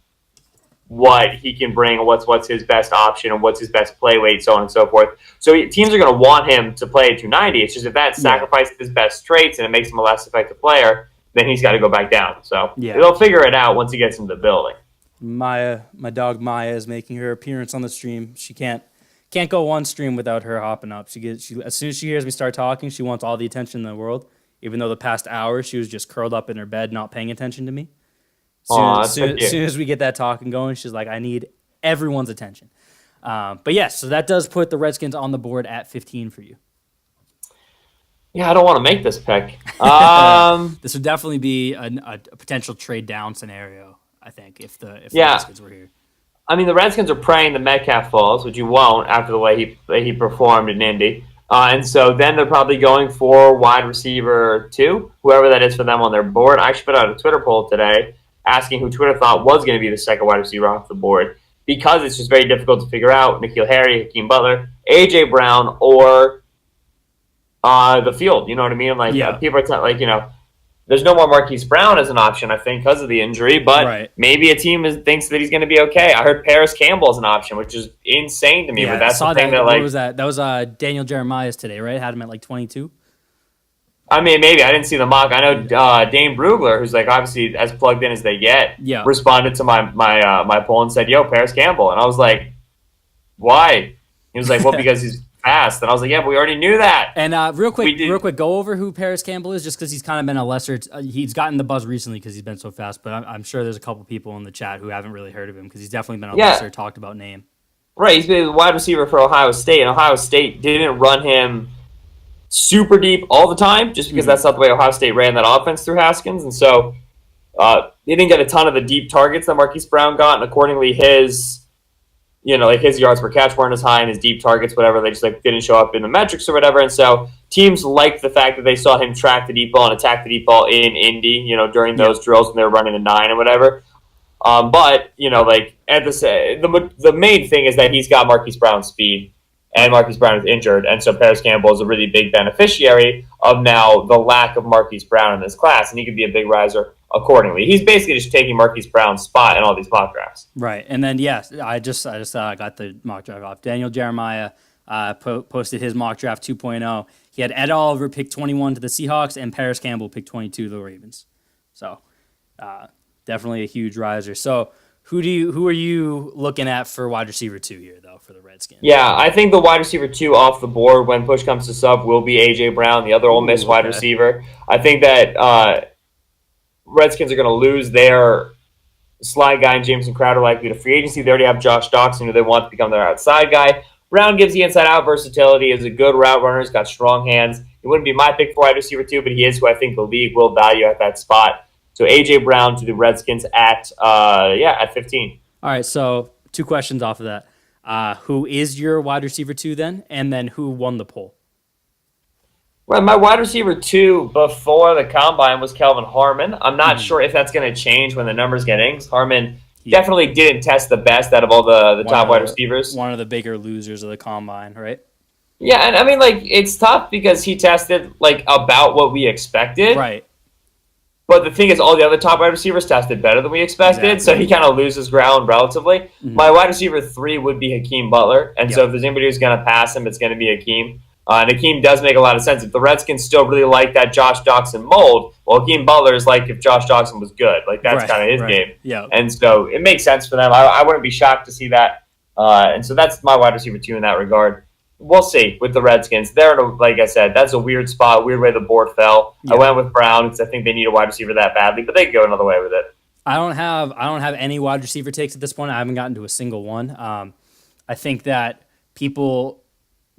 what he can bring and what's his best option and what's his best play weight, so on and so forth. So teams are going to want him to play at 290. It's just if that sacrifices his best traits and it makes him a less effective player, then he's got to go back down. So they'll figure it out once he gets into the building. Maya, my dog Maya, is making her appearance on the stream. She can't go one stream without her hopping up. She as soon as she hears me start talking, she wants all the attention in the world. Even though the past hour she was just curled up in her bed, not paying attention to me. As soon as we get that talking going, she's like, I need everyone's attention. But yes, so that does put the Redskins on the board at 15 for you. Yeah, I don't want to make this pick. This would definitely be a potential trade down scenario, I think, if the Redskins were here. I mean, the Redskins are praying the Metcalf falls, which you won't after the way he performed in Indy. And so then they're probably going for wide receiver 2, whoever that is for them on their board. I actually put out a Twitter poll today asking who Twitter thought was going to be the second wide receiver off the board because it's just very difficult to figure out N'Keal Harry, Hakeem Butler, A.J. Brown, or the field. You know what I mean? I'm like, people are like, there's no more Marquise Brown as an option, I think, because of the injury, but maybe a team thinks that he's going to be okay. I heard Paris Campbell is an option, which is insane to me. But that's the thing that, like, what was that? That was Daniel Jeremiah's today, right? Had him at like 22. I mean, maybe I didn't see the mock. I know Dane Brugler, who's like obviously as plugged in as they get, responded to my poll and said, "Yo, Paris Campbell," and I was like, "Why?" He was like, "Well, because he's fast," and I was like, "Yeah, but we already knew that." And real quick, go over who Paris Campbell is, just because he's kind of been a lesser. He's gotten the buzz recently because he's been so fast, but I'm sure there's a couple people in the chat who haven't really heard of him because he's definitely been a lesser talked about name. Right, he's been a wide receiver for Ohio State, and Ohio State didn't run him super deep all the time, just because that's not the way Ohio State ran that offense through Haskins, and so he didn't get a ton of the deep targets that Marquise Brown got, and accordingly his yards per catch weren't as high, and his deep targets, whatever, they just didn't show up in the metrics or whatever, and so teams liked the fact that they saw him track the deep ball and attack the deep ball in Indy, during those drills when they were running the 9 and whatever. But at the main thing is that he's got Marquise Brown's speed, and Marquise Brown is injured, and so Paris Campbell is a really big beneficiary of now the lack of Marquise Brown in this class, and he could be a big riser accordingly. He's basically just taking Marquise Brown's spot in all these mock drafts. Right, and then I just got the mock draft off. Daniel Jeremiah posted his mock draft 2.0. He had Ed Oliver pick 21 to the Seahawks, and Paris Campbell pick 22 to the Ravens. So definitely a huge riser. So who are you looking at for wide receiver 2 here, though, for the Redskins? Yeah, I think the wide receiver 2 off the board when push comes to shove will be A.J. Brown, the other Ole Miss wide receiver. I think that Redskins are going to lose their slide guy and Jameson Crowder likely to free agency. They already have Josh Doxson, who they want to become their outside guy. Brown gives the inside-out versatility, is a good route runner, has got strong hands. He wouldn't be my pick for wide receiver 2, but he is who I think the league will value at that spot. So A.J. Brown to the Redskins at 15. All right, so 2 questions off of that. Who is your wide receiver 2 then? And then who won the poll? Well, my wide receiver 2 before the combine was Kelvin Harmon. I'm not sure if that's going to change when the numbers get in. Harmon definitely didn't test the best out of all the top wide receivers. One of the bigger losers of the combine, right? Yeah, and I mean, it's tough because he tested about what we expected. Right. But the thing is, all the other top wide receivers tested better than we expected, so he kind of loses ground relatively. Mm-hmm. My wide receiver 3 would be Hakeem Butler, and so if there's anybody who's going to pass him, it's going to be Hakeem. And Hakeem does make a lot of sense. If the Redskins still really like that Josh Doxson mold, well, Hakeem Butler is like if Josh Doxson was good. That's kind of his game. Yeah. And so it makes sense for them. I wouldn't be shocked to see that. And so that's my wide receiver 2 in that regard. We'll see with the Redskins. They're like I said, that's a weird spot, weird way the board fell. Yeah. I went with Brown because I think they need a wide receiver that badly, but they can go another way with it. I don't have any wide receiver takes at this point. I haven't gotten to a single one. I think that people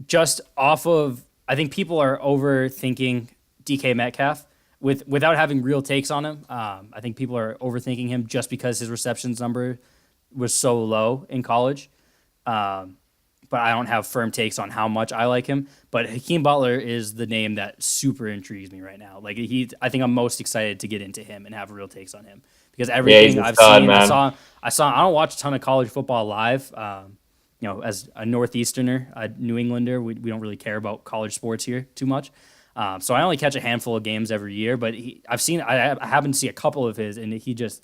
I think people are overthinking DK Metcalf without having real takes on him. I think people are overthinking him just because his receptions number was so low in college. But I don't have firm takes on how much I like him. But Hakeem Butler is the name that super intrigues me right now. I think I'm most excited to get into him and have real takes on him because everything I've seen, man. I don't watch a ton of college football live. As a Northeasterner, a New Englander, we don't really care about college sports here too much. So I only catch a handful of games every year. But I happen to see a couple of his, and he just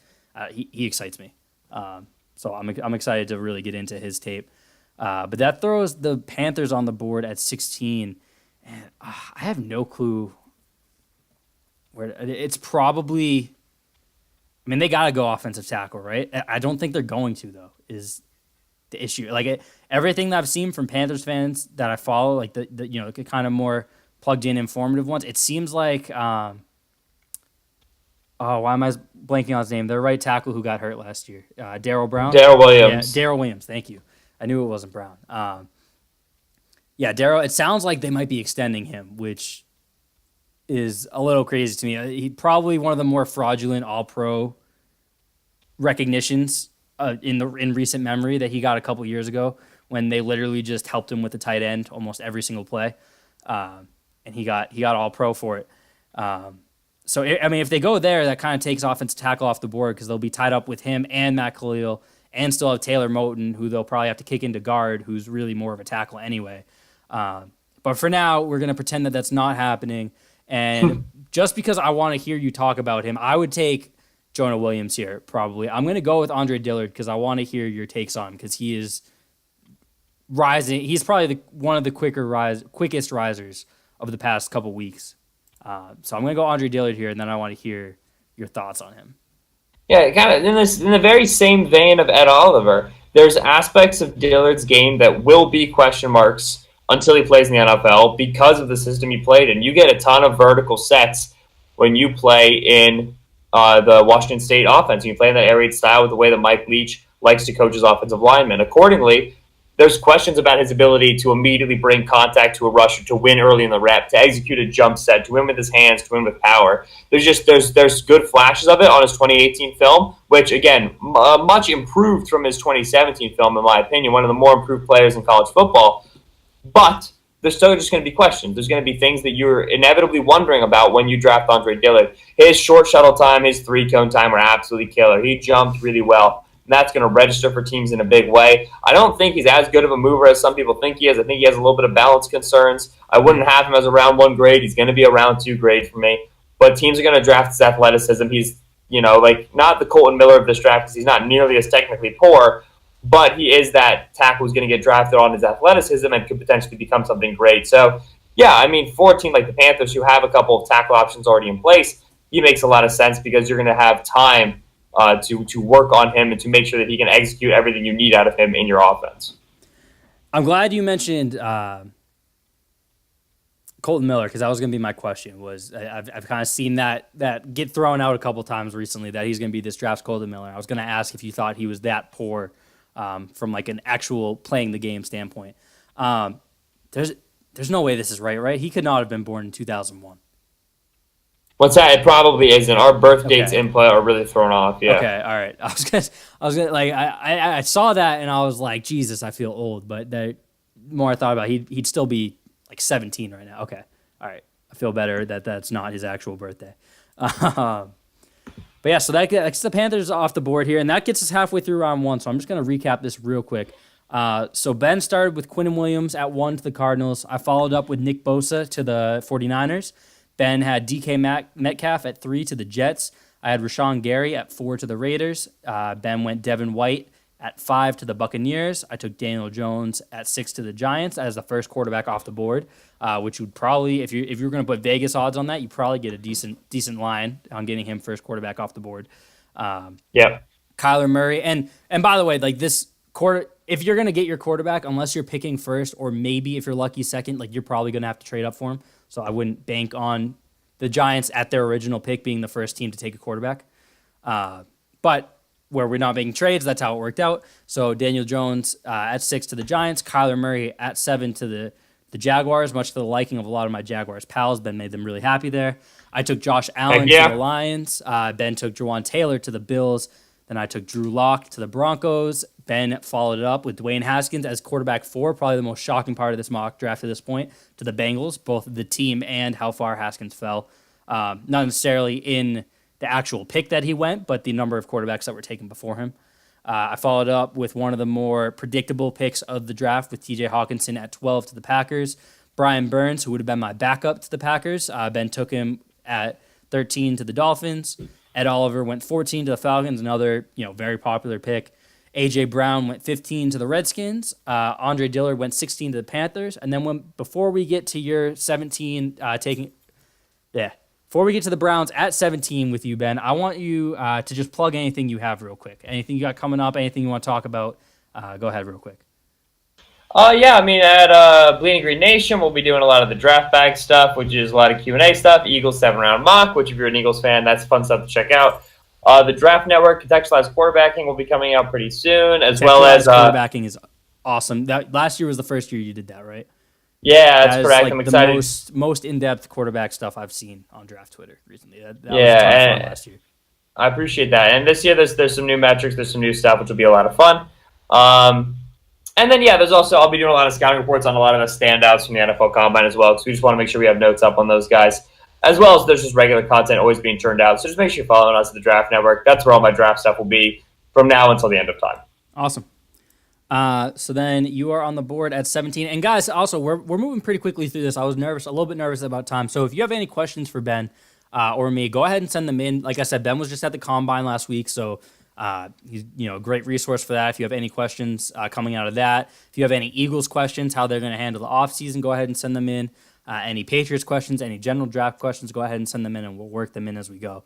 he excites me. So I'm excited to really get into his tape. But that throws the Panthers on the board at 16, and I have no clue where it's probably. I mean, they got to go offensive tackle, right? I don't think they're going to, though, is the issue. Everything that I've seen from Panthers fans that I follow, the kind of more plugged in, informative ones, it seems like. Why am I blanking on his name? Their right tackle who got hurt last year, Darryl Brown. Darrell Williams. Yeah, Darrell Williams. Thank you. I knew it wasn't Brown. Darryl, it sounds like they might be extending him, which is a little crazy to me. He's probably one of the more fraudulent all-pro recognitions in recent memory that he got a couple years ago when they literally just helped him with the tight end almost every single play. and he got all pro for it. So I mean, if they go there, that kind of takes offensive tackle off the board because they'll be tied up with him and Matt Khalil, and still have Taylor Moton, who they'll probably have to kick into guard, who's really more of a tackle anyway. But for now, we're going to pretend that that's not happening. And just because I want to hear you talk about him, I would take Jonah Williams here, probably. I'm going to go with Andre Dillard because I want to hear your takes on him because he is rising. He's probably one of the quickest risers of the past couple weeks. So I'm going to go Andre Dillard here, and then I want to hear your thoughts on him. Yeah, kind of in the very same vein of Ed Oliver, there's aspects of Dillard's game that will be question marks until he plays in the NFL because of the system he played in. You get a ton of vertical sets when you play in the Washington State offense. You play in that air raid style with the way that Mike Leach likes to coach his offensive linemen. Accordingly, there's questions about his ability to immediately bring contact to a rusher, to win early in the rep, to execute a jump set, to win with his hands, to win with power. There's good flashes of it on his 2018 film, which, again, much improved from his 2017 film, in my opinion, one of the more improved players in college football. But there's still just going to be questions. There's going to be things that you're inevitably wondering about when you draft Andre Dillard. His short shuttle time, his three-cone time were absolutely killer. He jumped really well. And that's going to register for teams in a big way. I don't think he's as good of a mover as some people think he is. I think he has a little bit of balance concerns. I wouldn't have him as a round 1 grade. He's going to be a round 2 grade for me. But teams are going to draft his athleticism. He's, not the Colton Miller of this draft because he's not nearly as technically poor, but he is that tackle who's going to get drafted on his athleticism and could potentially become something great. So, yeah, I mean, for a team like the Panthers who have a couple of tackle options already in place, he makes a lot of sense because you're going to have time to work on him and to make sure that he can execute everything you need out of him in your offense. I'm glad you mentioned Colton Miller because that was going to be my question. I've kind of seen that get thrown out a couple times recently that he's going to be this draft's Colton Miller. I was going to ask if you thought he was that poor from like an actual playing the game standpoint. There's no way this is right? He could not have been born in 2001. What's that? It probably isn't. Our birth dates in play are really thrown off. Yeah. Okay. All right. I was gonna like I saw that and I was like, Jesus, I feel old. But the more I thought about it, he'd still be like 17 right now. Okay. All right. I feel better that that's not his actual birthday. But yeah, so that gets the Panthers off the board here, and that gets us halfway through round 1. So I'm just gonna recap this real quick. So Ben started with Quinnen Williams at 1 to the Cardinals. I followed up with Nick Bosa to the 49ers. Ben had DK Metcalf at 3 to the Jets. I had Rashawn Gary at 4 to the Raiders. Ben went Devin White at 5 to the Buccaneers. I took Daniel Jones at 6 to the Giants as the first quarterback off the board, which would probably, if you're going to put Vegas odds on that, you probably get a decent line on getting him first quarterback off the board. Yep. Kyler Murray, and by the way, like this quarter, if you're going to get your quarterback, unless you're picking first or maybe if you're lucky second, like you're probably going to have to trade up for him. So I wouldn't bank on the Giants at their original pick being the first team to take a quarterback. But where we're not making trades, that's how it worked out. So Daniel Jones at 6 to the Giants, Kyler Murray at 7 to the Jaguars, much to the liking of a lot of my Jaguars pals. Ben made them really happy there. I took Josh Allen to the Lions. Ben took Jawan Taylor to the Bills. Then I took Drew Lock to the Broncos. Ben followed it up with Dwayne Haskins as quarterback 4, probably the most shocking part of this mock draft to this point, to the Bengals, both the team and how far Haskins fell. Not necessarily in the actual pick that he went, but the number of quarterbacks that were taken before him. I followed up with one of the more predictable picks of the draft with TJ Hawkinson at 12 to the Packers. Brian Burns, who would have been my backup to the Packers. Ben took him at 13 to the Dolphins. Ed Oliver went 14 to the Falcons, another very popular pick. A.J. Brown went 15 to the Redskins. Andre Dillard went 16 to the Panthers. And then before we get to your 17 before we get to the Browns at 17 with you, Ben, I want you to just plug anything you have real quick. Anything you got coming up, anything you want to talk about, go ahead real quick. Yeah, I mean, at Bleeding Green Nation, we'll be doing a lot of the draft bag stuff, which is a lot of Q&A stuff. Eagles 7-round mock, which if you're an Eagles fan, that's fun stuff to check out. The Draft Network, contextualized quarterbacking will be coming out pretty soon, as well as quarterbacking is awesome. That last year was the first year you did that, right? Yeah, that's correct. Like I'm excited. The most in-depth quarterback stuff I've seen on Draft Twitter recently. That was a ton of fun last year. I appreciate that. And this year, there's some new metrics, there's some new stuff, which will be a lot of fun. And then, yeah, there's also, I'll be doing a lot of scouting reports on a lot of the standouts from the NFL Combine as well, because we just want to make sure we have notes up on those guys, as well as there's just regular content always being turned out. So just make sure you're following us at the Draft Network. That's where all my draft stuff will be from now until the end of time. Awesome. So then you are on the board at 17. And guys, also, we're moving pretty quickly through this. I was nervous, a little bit nervous about time. So if you have any questions for Ben or me, go ahead and send them in. Like I said, Ben was just at the Combine last week, so he's a great resource for that. If you have any questions coming out of that, if you have any Eagles questions, how they're going to handle the offseason, go ahead and send them in. Any Patriots questions, any general draft questions, go ahead and send them in, and we'll work them in as we go.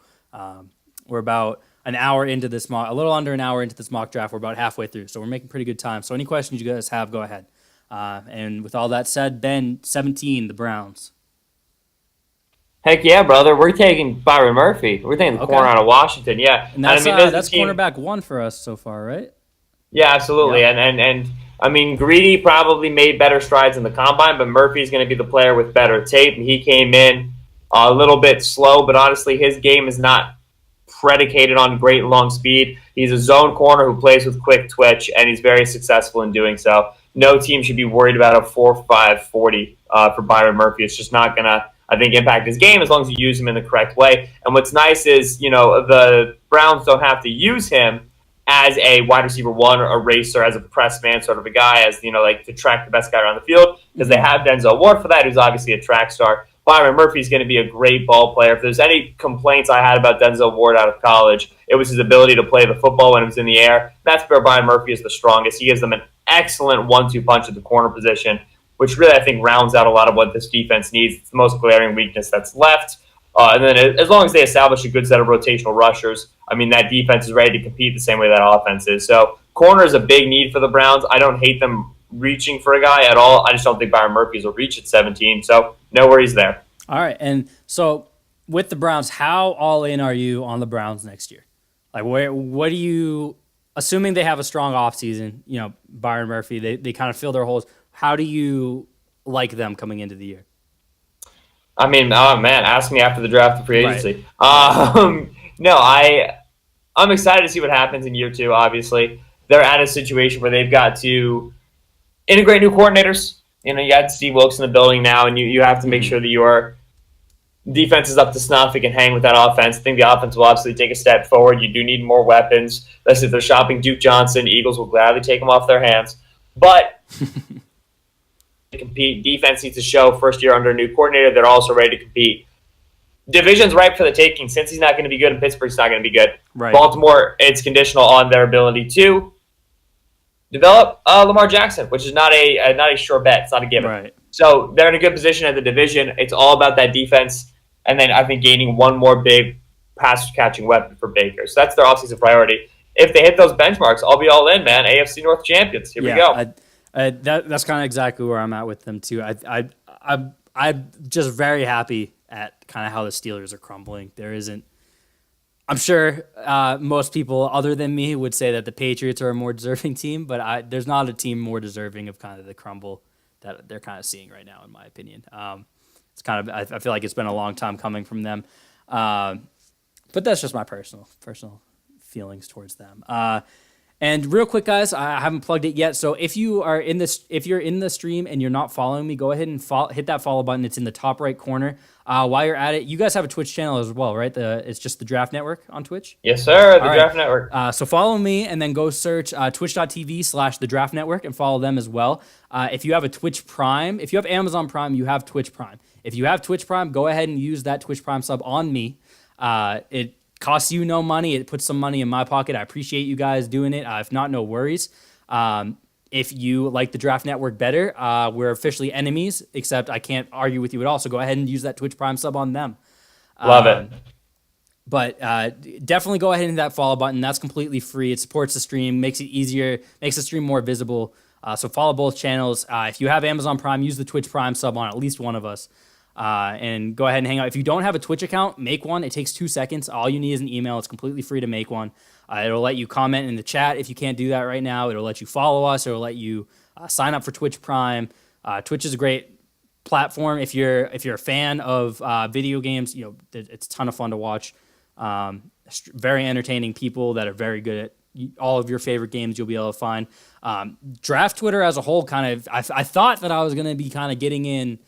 We're about an hour into this mock, a little under an hour into this mock draft. We're about halfway through, so we're making pretty good time. So any questions you guys have, go ahead. And with all that said, Ben, 17, the Browns. Heck yeah, brother. We're taking Byron Murphy. We're taking the corner out of Washington. Yeah. And that's cornerback one for us so far, right? Yeah, absolutely. Yeah. And I mean, Greedy probably made better strides in the Combine, but Murphy's going to be the player with better tape. And he came in a little bit slow, but honestly, his game is not predicated on great long speed. He's a zone corner who plays with quick twitch, and he's very successful in doing so. No team should be worried about a 4.5 40 for Byron Murphy. It's just not going to, I think, impact his game as long as you use him in the correct way. And what's nice is, the Browns don't have to use him as a wide receiver one or a racer, as a press man sort of a guy, as, to track the best guy around the field, because they have Denzel Ward for that, who's obviously a track star. Byron Murphy is going to be a great ball player. If there's any complaints I had about Denzel Ward out of college, it was his ability to play the football when it was in the air. That's where Byron Murphy is the strongest. He gives them an excellent 1-2 punch at the corner position, which really, I think, rounds out a lot of what this defense needs. It's the most glaring weakness that's left. And then as long as they establish a good set of rotational rushers, I mean, that defense is ready to compete the same way that offense is. So corner is a big need for the Browns. I don't hate them reaching for a guy at all. I just don't think Byron Murphy's will reach at 17. So no worries there. All right. And so with the Browns, how all in are you on the Browns next year? Like, what do you, assuming they have a strong offseason, Byron Murphy, they kind of fill their holes. How do you like them coming into the year? I mean, oh man, ask me after the draft of free agency. Right. No, I'm excited to see what happens in year two, obviously. They're at a situation where they've got to integrate new coordinators. You got Steve Wilkes in the building now, and you have to make sure that your defense is up to snuff. It can hang with that offense. I think the offense will obviously take a step forward. You do need more weapons. Let's say if they're shopping Duke Johnson, Eagles will gladly take them off their hands. But to compete, defense needs to show first year under a new coordinator. They're also ready to compete. Division's ripe for the taking. Since he's not going to be good and Pittsburgh's not going to be good. Right. Baltimore, it's conditional on their ability to develop Lamar Jackson, which is not a sure bet. It's not a given. Right. So they're in a good position at the division. It's all about that defense, and then I think gaining one more big pass-catching weapon for Baker. So that's their offseason priority. If they hit those benchmarks, I'll be all in, man. AFC North champions. Here we go. That's kind of exactly where I'm at with them too. I'm just very happy at kind of how the Steelers are crumbling. There isn't. I'm sure most people other than me would say that the Patriots are a more deserving team, but there's not a team more deserving of kind of the crumble that they're kind of seeing right now, in my opinion. It's kind of I feel like it's been a long time coming from them, but that's just my personal feelings towards them. And real quick, guys, I haven't plugged it yet. So if you're in the stream and you're not following me, go ahead and hit that follow button. It's in the top right corner. While you're at it, you guys have a Twitch channel as well, right? It's just the Draft Network on Twitch? Yes, sir, the Draft Network. So follow me and then go search twitch.tv/the Draft Network and follow them as well. If you have a Twitch Prime, if you have Amazon Prime, you have Twitch Prime. If you have Twitch Prime, go ahead and use that Twitch Prime sub on me. It costs you no money. It puts some money in my pocket. I appreciate you guys doing it. If not, no worries. If you like the Draft Network better, we're officially enemies, except I can't argue with you at all. So go ahead and use that Twitch Prime sub on them. Love it. But definitely go ahead and hit that follow button. That's completely free. It supports the stream, makes it easier, makes the stream more visible. So follow both channels. If you have Amazon Prime, use the Twitch Prime sub on at least one of us. And go ahead and hang out. If you don't have a Twitch account, make one. It takes 2 seconds. All you need is an email. It's completely free to make one. It'll let you comment in the chat if you can't do that right now. It'll let you follow us. It'll let you sign up for Twitch Prime. Twitch is a great platform if you're a fan of video games. It's a ton of fun to watch. Very entertaining people that are very good all of your favorite games you'll be able to find. Draft Twitter as a whole I thought that I was going to be kind of getting in,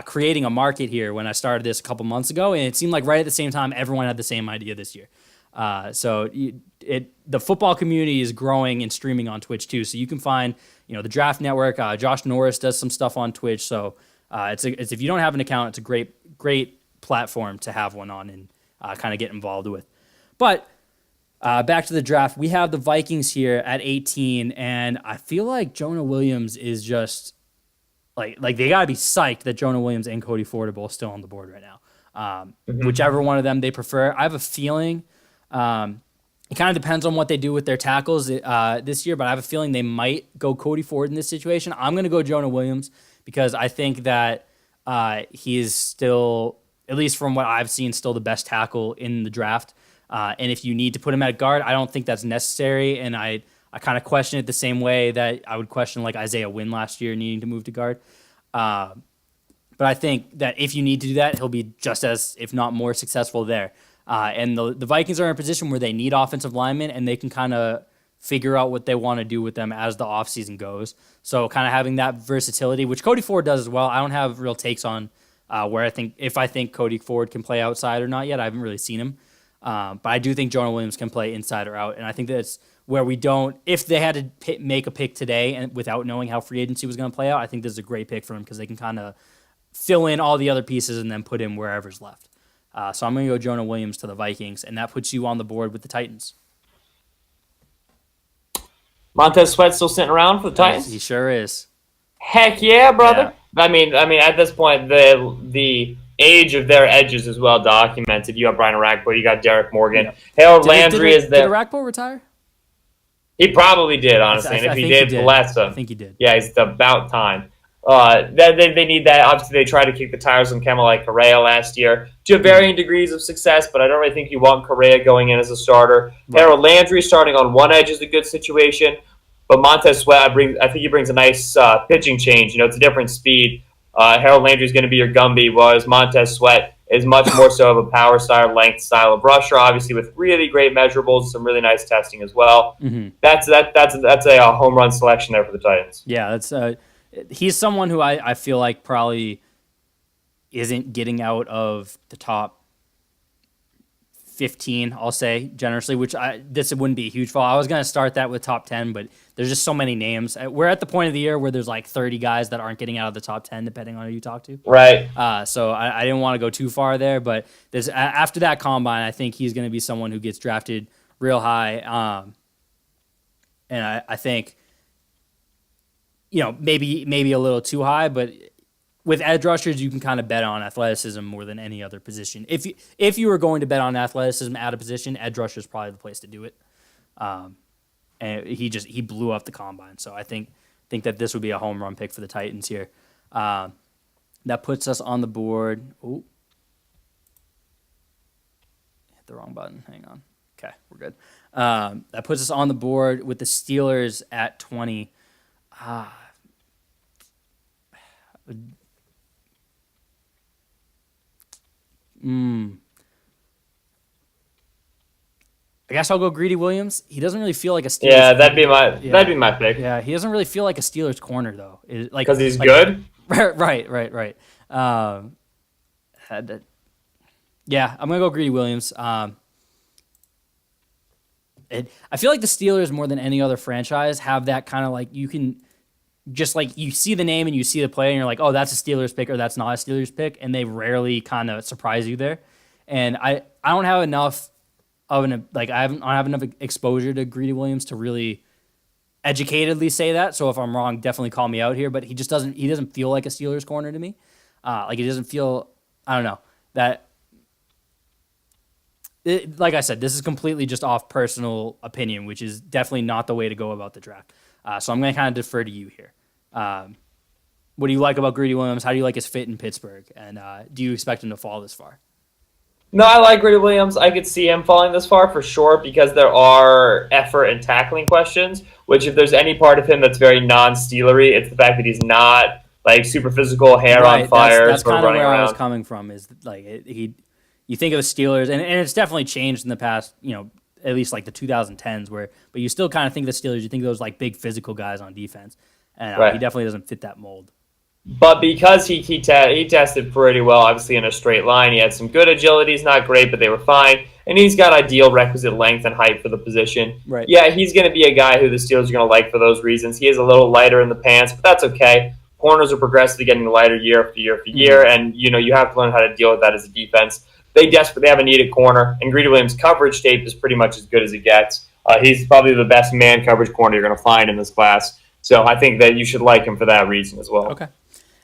creating a market here when I started this a couple months ago, and it seemed like right at the same time everyone had the same idea this year. The football community is growing and streaming on Twitch too, so you can find the Draft Network. Josh Norris does some stuff on Twitch, so it's if you don't have an account, it's a great platform to have one on and kind of get involved with. But back to the draft, we have the Vikings here at 18, and I feel like Jonah Williams is just like they gotta be psyched that Jonah Williams and Cody Ford are both still on the board right now. Whichever one of them they prefer. I have a feeling it kind of depends on what they do with their tackles this year, but I have a feeling they might go Cody Ford in this situation. I'm going to go Jonah Williams because I think that he is still, at least from what I've seen, still the best tackle in the draft. And if you need to put him at guard, I don't think that's necessary. And I kind of question it the same way that I would question like Isaiah Wynn last year needing to move to guard. But I think that if you need to do that, he'll be just as, if not more, successful there. And the Vikings are in a position where they need offensive linemen, and they can kind of figure out what they want to do with them as the offseason goes. So kind of having that versatility, which Cody Ford does as well. I don't have real takes on where I think Cody Ford can play outside or not yet. I haven't really seen him. But I do think Jonah Williams can play inside or out. And I think that's where we don't, if they had to make a pick today and without knowing how free agency was going to play out, I think this is a great pick for him because they can kind of fill in all the other pieces and then put him wherever's left. So I'm going to go Jonah Williams to the Vikings, and that puts you on the board with the Titans. Montez Sweat still sitting around for the Titans? He sure is. Heck yeah, brother. Yeah. I mean, at this point, the age of their edges is well documented. You got Brian Orakpo, you got Derek Morgan. Yeah. Harold Landry is there. Did Orakpo retire? He probably did, honestly. And if he did, bless him. I think he did. Yeah, it's about time. They need that. Obviously, they tried to kick the tires on Kamalei Correa last year to varying degrees of success, but I don't really think you want Correa going in as a starter. Right. Harold Landry starting on one edge is a good situation, but Montez Sweat, I think he brings a nice pitching change. It's a different speed. Harold Landry is going to be your Gumby, whereas Montez Sweat is much more so of a power style, length style of rusher, obviously with really great measurables, some really nice testing as well. Mm-hmm. That's a home run selection there for the Titans. Yeah, that's. He's someone who I feel like probably isn't getting out of the top 15, I'll say, generously, which this wouldn't be a huge fall. I was going to start that with top 10, but there's just so many names. We're at the point of the year where there's like 30 guys that aren't getting out of the top 10, depending on who you talk to. Right. So I didn't want to go too far there, but after that combine, I think he's going to be someone who gets drafted real high. And I think... maybe a little too high, but with edge rushers, you can kind of bet on athleticism more than any other position. If you were going to bet on athleticism at a position, edge rusher is probably the place to do it. And he blew up the combine, so I think that this would be a home run pick for the Titans here. That puts us on the board. Oh, hit the wrong button. Hang on. Okay, we're good. That puts us on the board with the Steelers at 20. I guess I'll go Greedy Williams. He doesn't really feel like a Steelers. Yeah, that'd be my pick. Yeah, he doesn't really feel like a Steelers corner though. Because he's good. Right. Yeah, I'm gonna go Greedy Williams. I feel like the Steelers more than any other franchise have that kind of like you can just like you see the name and you see the play and you're like, oh, that's a Steelers pick or that's not a Steelers pick, and they rarely kind of surprise you there. And I don't have enough of I don't have enough exposure to Greedy Williams to really educatedly say that. So if I'm wrong, definitely call me out here. But he doesn't feel like a Steelers corner to me. He doesn't feel, I don't know, that. Like I said, this is completely just off personal opinion, which is definitely not the way to go about the draft. So I'm going to kind of defer to you here. What do you like about Greedy Williams? How do you like his fit in Pittsburgh? And do you expect him to fall this far? No, I like Greedy Williams. I could see him falling this far for sure because there are effort and tackling questions, which if there's any part of him that's very non-Steelery, it's the fact that he's not like super physical, hair on fire. That's kind of where around. I was coming from is like you think of the Steelers, and it's definitely changed in the past, at least like the 2010s, but you still kind of think the Steelers, you think those like big physical guys on defense, and Right. he definitely doesn't fit that mold. But because he tested pretty well, obviously in a straight line, he had some good agility. He's not great, but they were fine. And he's got ideal requisite length and height for the position. Right. Yeah, he's going to be a guy who the Steelers are going to like for those reasons. He is a little lighter in the pants, but that's okay. Corners are progressively getting lighter year after year after year, and you have to learn how to deal with that as a defense. They desperately have a needed corner, and Greedy Williams' coverage tape is pretty much as good as it gets. He's probably the best man coverage corner you're going to find in this class. So I think that you should like him for that reason as well. Okay.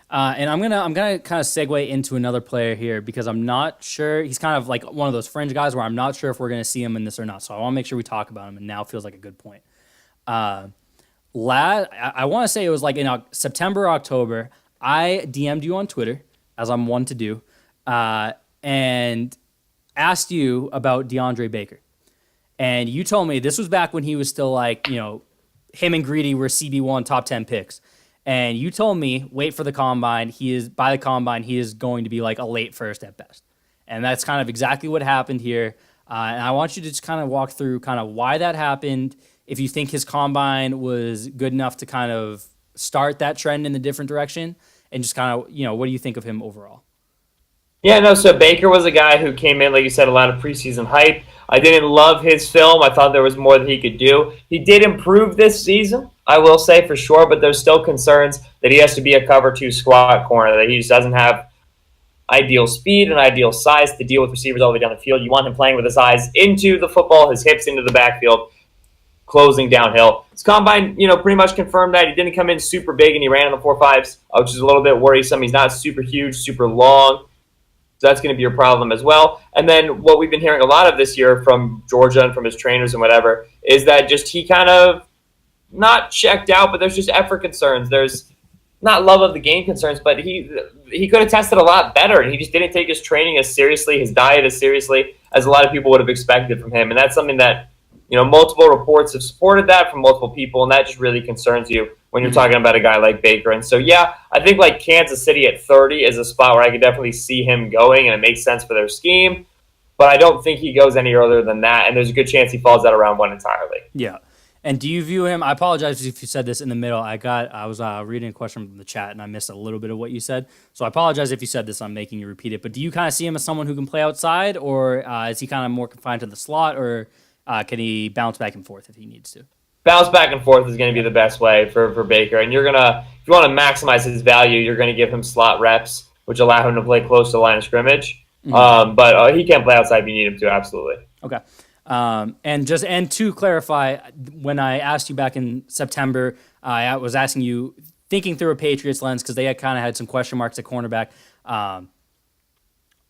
And I'm gonna kind of segue into another player here because I'm not sure. He's kind of like one of those fringe guys where I'm not sure if we're gonna see him in this or not. So I want to make sure we talk about him. And now feels like a good point. I want to say it was like in September, October. I DM'd you on Twitter, as I'm one to do, and asked you about DeAndre Baker. And you told me this was back when he was still like, him and Greedy were CB1 top 10 picks. And you told me, wait for the combine. By the combine, he is going to be like a late first at best. And that's kind of exactly what happened here. And I want you to just kind of walk through kind of why that happened, if you think his combine was good enough to kind of start that trend in a different direction, and just kind of, what do you think of him overall? Yeah, no, so Baker was a guy who came in, like you said, a lot of preseason hype. I didn't love his film. I thought there was more that he could do. He did improve this season, I will say for sure, but there's still concerns that he has to be a cover 2 squat corner, that he just doesn't have ideal speed and ideal size to deal with receivers all the way down the field. You want him playing with his eyes into the football, his hips into the backfield, closing downhill. His combine, pretty much confirmed that. He didn't come in super big and he ran in the 4.5s, which is a little bit worrisome. He's not super huge, super long. So that's going to be a problem as well. And then what we've been hearing a lot of this year from Georgia and from his trainers and whatever is that just he kind of not checked out, but there's just effort concerns. There's not love of the game concerns, but he could have tested a lot better, and he just didn't take his training as seriously, his diet as seriously as a lot of people would have expected from him. And that's something that, multiple reports have supported that from multiple people, and that just really concerns you when you're talking about a guy like Baker. And so, yeah, I think like Kansas City at 30 is a spot where I could definitely see him going, and it makes sense for their scheme. But I don't think he goes any earlier than that, and there's a good chance he falls out around 1 entirely. Yeah. And do you view him? I apologize if you said this in the middle. I was reading a question from the chat and I missed a little bit of what you said. So I apologize if you said this. I'm making you repeat it. But do you kind of see him as someone who can play outside, or is he kind of more confined to the slot, or can he bounce back and forth if he needs to? Bounce back and forth is going to be the best way for Baker. And if you want to maximize his value, you're going to give him slot reps, which allow him to play close to the line of scrimmage. Mm-hmm. But he can play outside if you need him to, absolutely. Okay. And to clarify, when I asked you back in September, I was asking you, thinking through a Patriots lens, because they had kind of had some question marks at cornerback.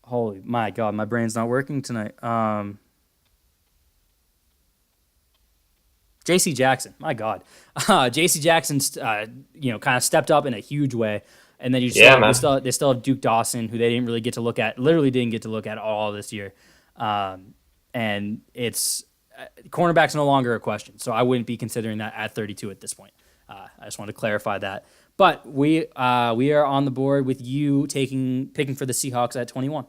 Holy my God, my brain's not working tonight. J.C. Jackson, my God, J.C. Jackson, kind of stepped up in a huge way, and then they still have Duke Dawson, who they didn't really get to look at, literally didn't get to look at all this year. And it's cornerback's no longer a question, so I wouldn't be considering that at 32 at this point. I just want to clarify that. But we are on the board with you picking for the Seahawks at 21.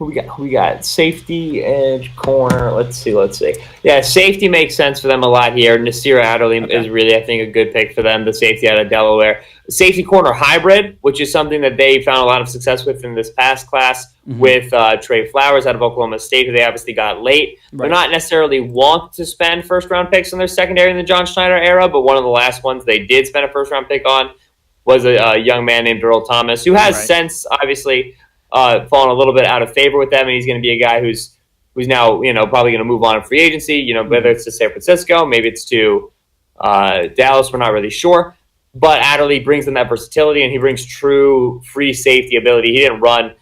We got safety, edge, corner. Let's see. Yeah, safety makes sense for them a lot here. Nasir Adderley is really, I think, a good pick for them, the safety out of Delaware. Safety corner hybrid, which is something that they found a lot of success with in this past class with Trey Flowers out of Oklahoma State, who they obviously got late. Right. They're not necessarily want to spend first-round picks on their secondary in the John Schneider era, but one of the last ones they did spend a first-round pick on was a young man named Earl Thomas, who has since, obviously, fallen a little bit out of favor with them, and he's going to be a guy who's now probably going to move on in free agency. Whether it's to San Francisco, maybe it's to Dallas, we're not really sure. But Adderley brings them that versatility, and he brings true free safety ability. He didn't run, but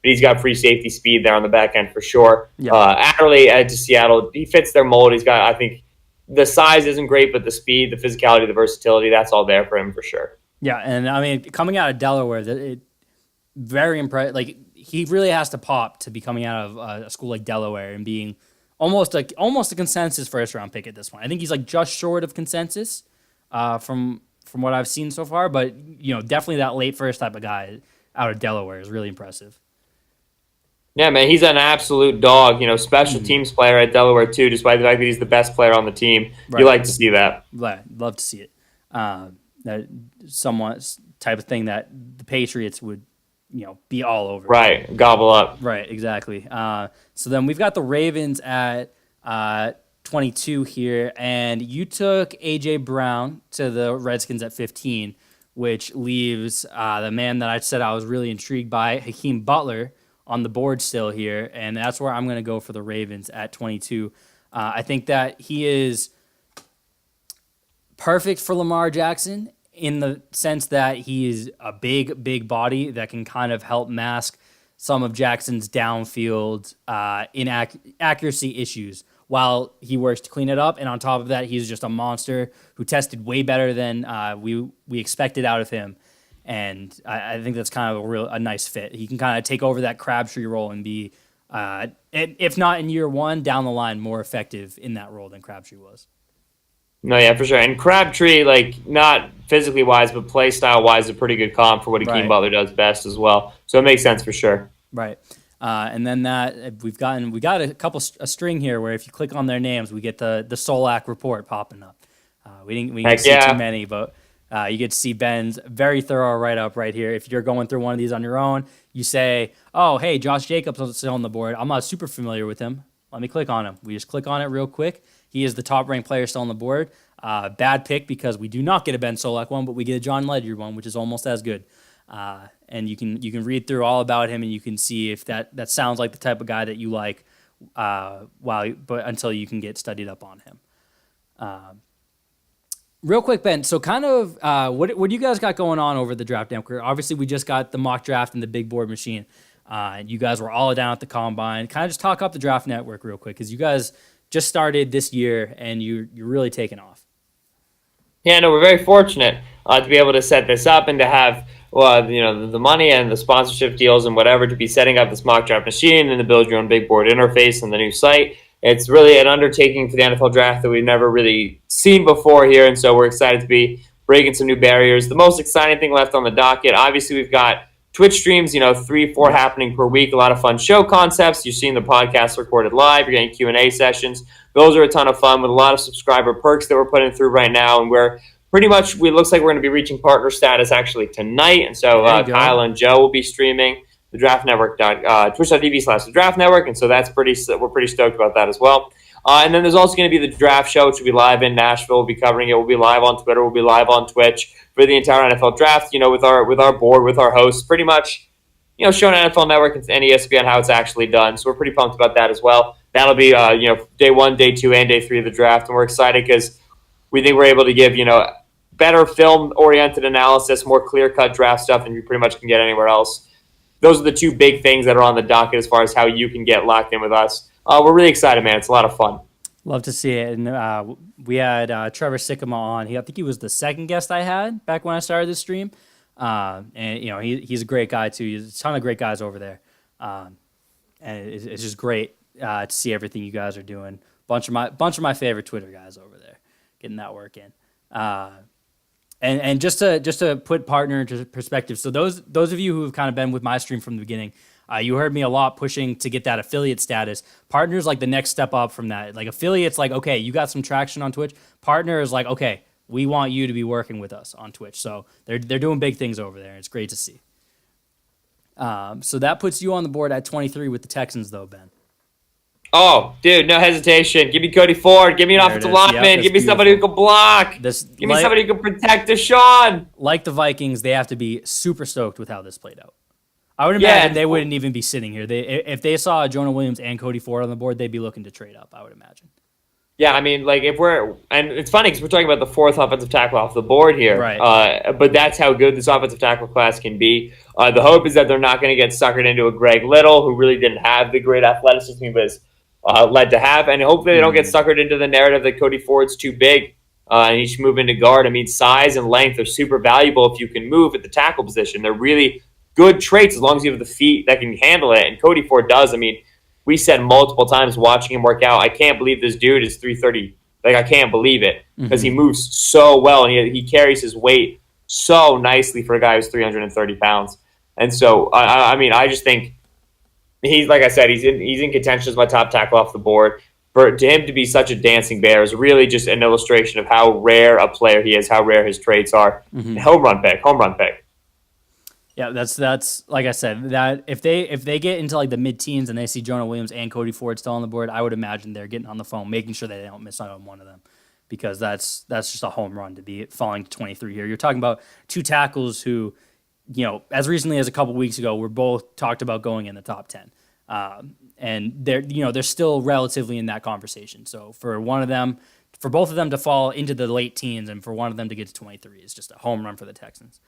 he's got free safety speed there on the back end for sure. Yep. Adderley to Seattle, he fits their mold. He's got, I think, the size isn't great, but the speed, the physicality, the versatility, that's all there for him for sure. Yeah, and I mean, coming out of Delaware, very impressive. Like, he really has to pop to be coming out of a school like Delaware and being almost a consensus first round pick at this point. I think he's like just short of consensus from what I've seen so far, but definitely that late first type of guy out of Delaware is really impressive. Yeah, man, he's an absolute dog. Special Mhm. teams player at Delaware too. Despite the fact that he's the best player on the team, you Right. like to see that. Right. Love to see it. That somewhat type of thing that the Patriots would, be all over. Right, gobble up. Right. Exactly. So then we've got the Ravens at 22 here, and you took AJ Brown to the Redskins at 15, which leaves the man that I said I was really intrigued by, Hakeem Butler, on the board still here, and that's where I'm going to go for the Ravens at 22. I think that he is perfect for Lamar Jackson in the sense that he is a big, big body that can kind of help mask some of Jackson's downfield inaccuracy issues while he works to clean it up. And on top of that, he's just a monster who tested way better than we expected out of him. And I think that's kind of a nice fit. He can kind of take over that Crabtree role and be, if not in year one, down the line, more effective in that role than Crabtree was. No, yeah, for sure. And Crabtree, like, not physically wise, but play style wise, a pretty good comp for what Hakeem Right. Butler does best as well. So it makes sense for sure. Right. And then we got a string here where if you click on their names, we get the Solak report popping up. We didn't see Yeah. too many, but you get to see Ben's very thorough write up right here. If you're going through one of these on your own, you say, "Oh, hey, Josh Jacobs is still on the board. I'm not super familiar with him. Let me click on him." We just click on it real quick. He is the top ranked player still on the board. Bad pick because we do not get a Ben Solak one, but we get a John Ledger one, which is almost as good. And you can read through all about him, and you can see if that sounds like the type of guy that you like. But until you can get studied up on him. Real quick, Ben. So, kind of, what do you guys got going on over the draft network? Obviously, we just got the mock draft and the big board machine. And you guys were all down at the combine. Kind of just talk up the draft network real quick because you guys just started this year and you're really taking off. Yeah, no, we're very fortunate to be able to set this up and to have the money and the sponsorship deals and whatever to be setting up this mock draft machine and to build your own big board interface and the new site. It's really an undertaking for the NFL draft that we've never really seen before here, and so we're excited to be breaking some new barriers. The most exciting thing left on the docket, obviously, we've got Twitch streams, 3-4 happening per week. A lot of fun show concepts. You're seeing the podcast recorded live. You're getting Q&A sessions. Those are a ton of fun with a lot of subscriber perks that we're putting through right now, and we're pretty much, it looks like we're going to be reaching partner status actually tonight, and so Kyle and Joe will be streaming the Draft Network, twitch.tv/the Draft Network, and so we're pretty stoked about that as well. And then there's also going to be the draft show, which will be live in Nashville. We'll be covering it. We'll be live on Twitter. We'll be live on Twitch for the entire NFL draft. With our board, with our hosts, pretty much, showing NFL Network and ESPN how it's actually done. So we're pretty pumped about that as well. That'll be day 1, day 2, and day 3 of the draft, and we're excited because we think we're able to give better film-oriented analysis, more clear-cut draft stuff than you pretty much can get anywhere else. Those are the two big things that are on the docket as far as how you can get locked in with us. We're really excited, man. It's a lot of fun. Love to see it. And we had Trevor Sikkema on. I think he was the second guest I had back when I started this stream. And he's a great guy too. There's a ton of great guys over there. And it's just great to see everything you guys are doing. Bunch of my favorite Twitter guys over there getting that work in. And just to put partner into perspective, so those of you who have kind of been with my stream from the beginning, you heard me a lot pushing to get that affiliate status. Partner's like the next step up from that. Like affiliate's like, okay, you got some traction on Twitch. Partner is like, okay, we want you to be working with us on Twitch. So they're doing big things over there. It's great to see. So that puts you on the board at 23 with the Texans, though, Ben. Oh, dude, no hesitation. Give me Cody Ford. Give me an offensive lineman. Yep, give me somebody who can block. Give me somebody who can protect Deshaun. Like the Vikings, they have to be super stoked with how this played out. I would imagine they wouldn't even be sitting here. If they saw Jonah Williams and Cody Ford on the board, they'd be looking to trade up, I would imagine. Yeah, I mean, like and it's funny because we're talking about the 4th offensive tackle off the board here. Right. But that's how good this offensive tackle class can be. The hope is that they're not going to get suckered into a Greg Little, who really didn't have the great athleticism he was led to have. And hopefully they don't get suckered into the narrative that Cody Ford's too big and he should move into guard. I mean, size and length are super valuable if you can move at the tackle position. They're really good traits as long as you have the feet that can handle it. And Cody Ford does. I mean, we said multiple times watching him work out, I can't believe this dude is 330. Like, I can't believe it because he moves so well and he carries his weight so nicely for a guy who's 330 pounds. And so, I mean, I just think he's like I said, he's in contention as my top tackle off the board. For to him to be such a dancing bear is really just an illustration of how rare a player he is, how rare his traits are. Mm-hmm. Home run pick. Yeah, that's like I said, that if they get into like the mid-teens and they see Jonah Williams and Cody Ford still on the board, I would imagine they're getting on the phone, making sure they don't miss out on one of them, because that's just a home run to be falling to 23 here. You're talking about two tackles who, as recently as a couple weeks ago, were both talked about going in the top 10, and they're still relatively in that conversation. So for both of them to fall into the late teens and for one of them to get to 23 is just a home run for the Texans.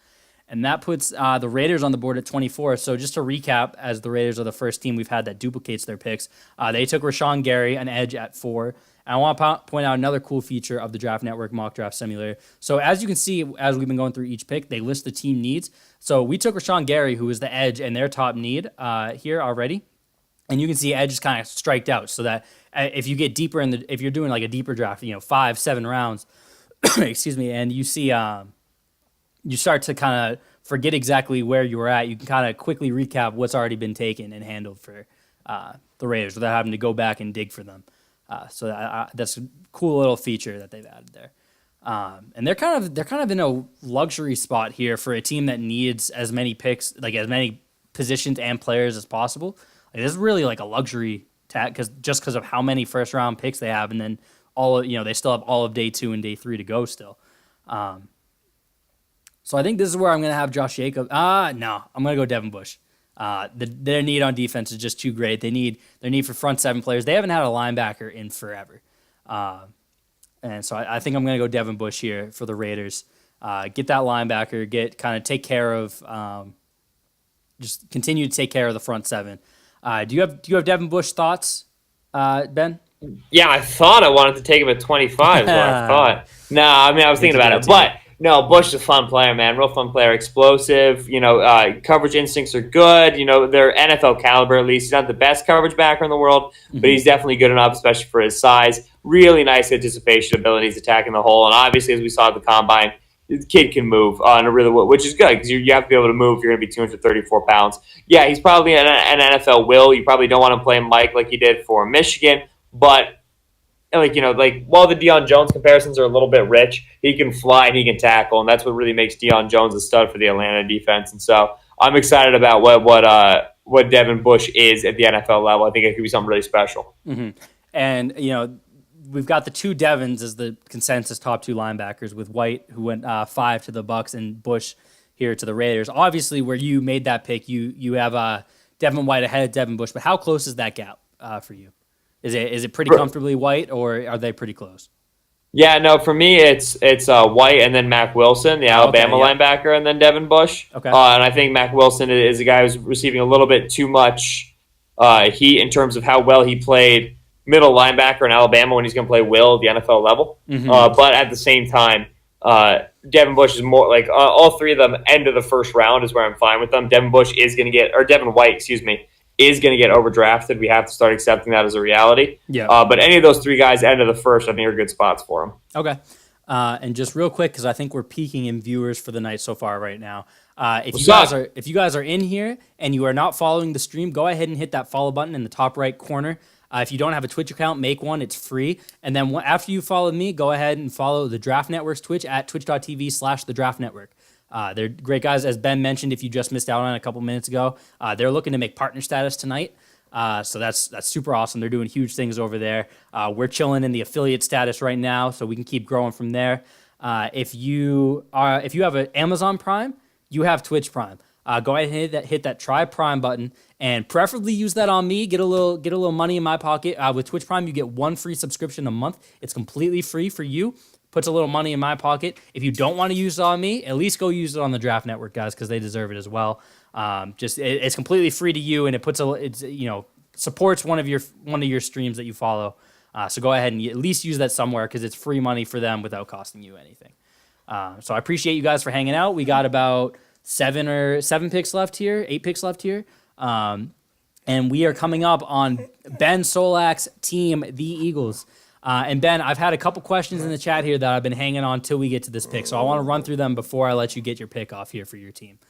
And that puts the Raiders on the board at 24. So just to recap, as the Raiders are the first team we've had that duplicates their picks, they took Rashawn Gary, an edge, at 4. And I want to point out another cool feature of the Draft Network mock draft simulator. So as you can see, as we've been going through each pick, they list the team needs. So we took Rashawn Gary, who is the edge and their top need here already. And you can see edge is kind of striked out, so that if you get deeper if you're doing like a deeper draft, 5, 7 rounds, excuse me, and you see you start to kind of forget exactly where you were at, you can kind of quickly recap what's already been taken and handled for the Raiders without having to go back and dig for them. So that's a cool little feature that they've added there. And they're kind of in a luxury spot here for a team that needs as many picks, like as many positions and players as possible. Like, this is really like a luxury because of how many first round picks they have, and then they still have all of day 2 and day 3 to go still. So I think this is where I'm going to have Josh Jacobs. No, I'm going to go Devin Bush. Their need on defense is just too great. Their need for front 7 players. They haven't had a linebacker in forever. And so I think I'm going to go Devin Bush here for the Raiders. Get that linebacker, take care of, just continue to take care of the front 7. Do you have Devin Bush thoughts, Ben? Yeah, I thought I wanted to take him at 25 is what I thought. No, I mean, I was thinking about it. But, no, Bush is a fun player, man. Real fun player, explosive. Coverage instincts are good. They're NFL caliber at least. He's not the best coverage backer in the world, but he's definitely good enough, especially for his size. Really nice anticipation abilities, attacking the hole. And obviously, as we saw at the Combine, the kid can move, which is good because you have to be able to move if you're going to be 234 pounds. Yeah, he's probably an NFL will. You probably don't want to play Mike like you did for Michigan, but while the Deion Jones comparisons are a little bit rich, he can fly and he can tackle, and that's what really makes Deion Jones a stud for the Atlanta defense. And so I'm excited about what Devin Bush is at the NFL level. I think it could be something really special. Mm-hmm. And we've got the 2 Devins as the consensus top 2 linebackers, with White, who went 5 to the Bucs, and Bush here to the Raiders. Obviously, where you made that pick, you have Devin White ahead of Devin Bush, but how close is that gap for you? Is it pretty comfortably White, or are they pretty close? Yeah, no, for me it's White and then Mac Wilson, the Alabama linebacker, and then Devin Bush. Okay. And I think Mac Wilson is a guy who's receiving a little bit too much heat in terms of how well he played middle linebacker in Alabama when he's going to play will at the NFL level. Mm-hmm. But at the same time, Devin Bush is more like all 3 of them end of the first round is where I'm fine with them. Devin White, is going to get overdrafted. We have to start accepting that as a reality. Yeah. But any of those 3 guys end of the first, I think are good spots for them. Okay. And just real quick, because I think we're peaking in viewers for the night so far right now. If you guys are in here and you are not following the stream, go ahead and hit that follow button in the top right corner. If you don't have a Twitch account, make one. It's free. And then after you follow me, go ahead and follow the Draft Network's Twitch at twitch.tv/the Draft Network. They're great guys. As Ben mentioned, if you just missed out on it a couple minutes ago, they're looking to make partner status tonight. So that's super awesome. They're doing huge things over there. We're chilling in the affiliate status right now, so we can keep growing from there. If you have an Amazon Prime, you have Twitch Prime. Go ahead and hit that try Prime button, and preferably use that on me. Get a little money in my pocket. With Twitch Prime, you get 1 free subscription a month. It's completely free for you. Puts a little money in my pocket. If you don't want to use it on me, at least go use it on the Draft Network guys, because they deserve it as well. It's completely free to you, and it supports one of your streams that you follow. So go ahead and at least use that somewhere, because it's free money for them without costing you anything. So I appreciate you guys for hanging out. We got about 7 picks left here, 8 picks left here. And we are coming up on Ben Solak's team, the Eagles. And Ben, I've had a couple questions in the chat here that I've been hanging on till we get to this pick. So I want to run through them before I let you get your pick off here for your team.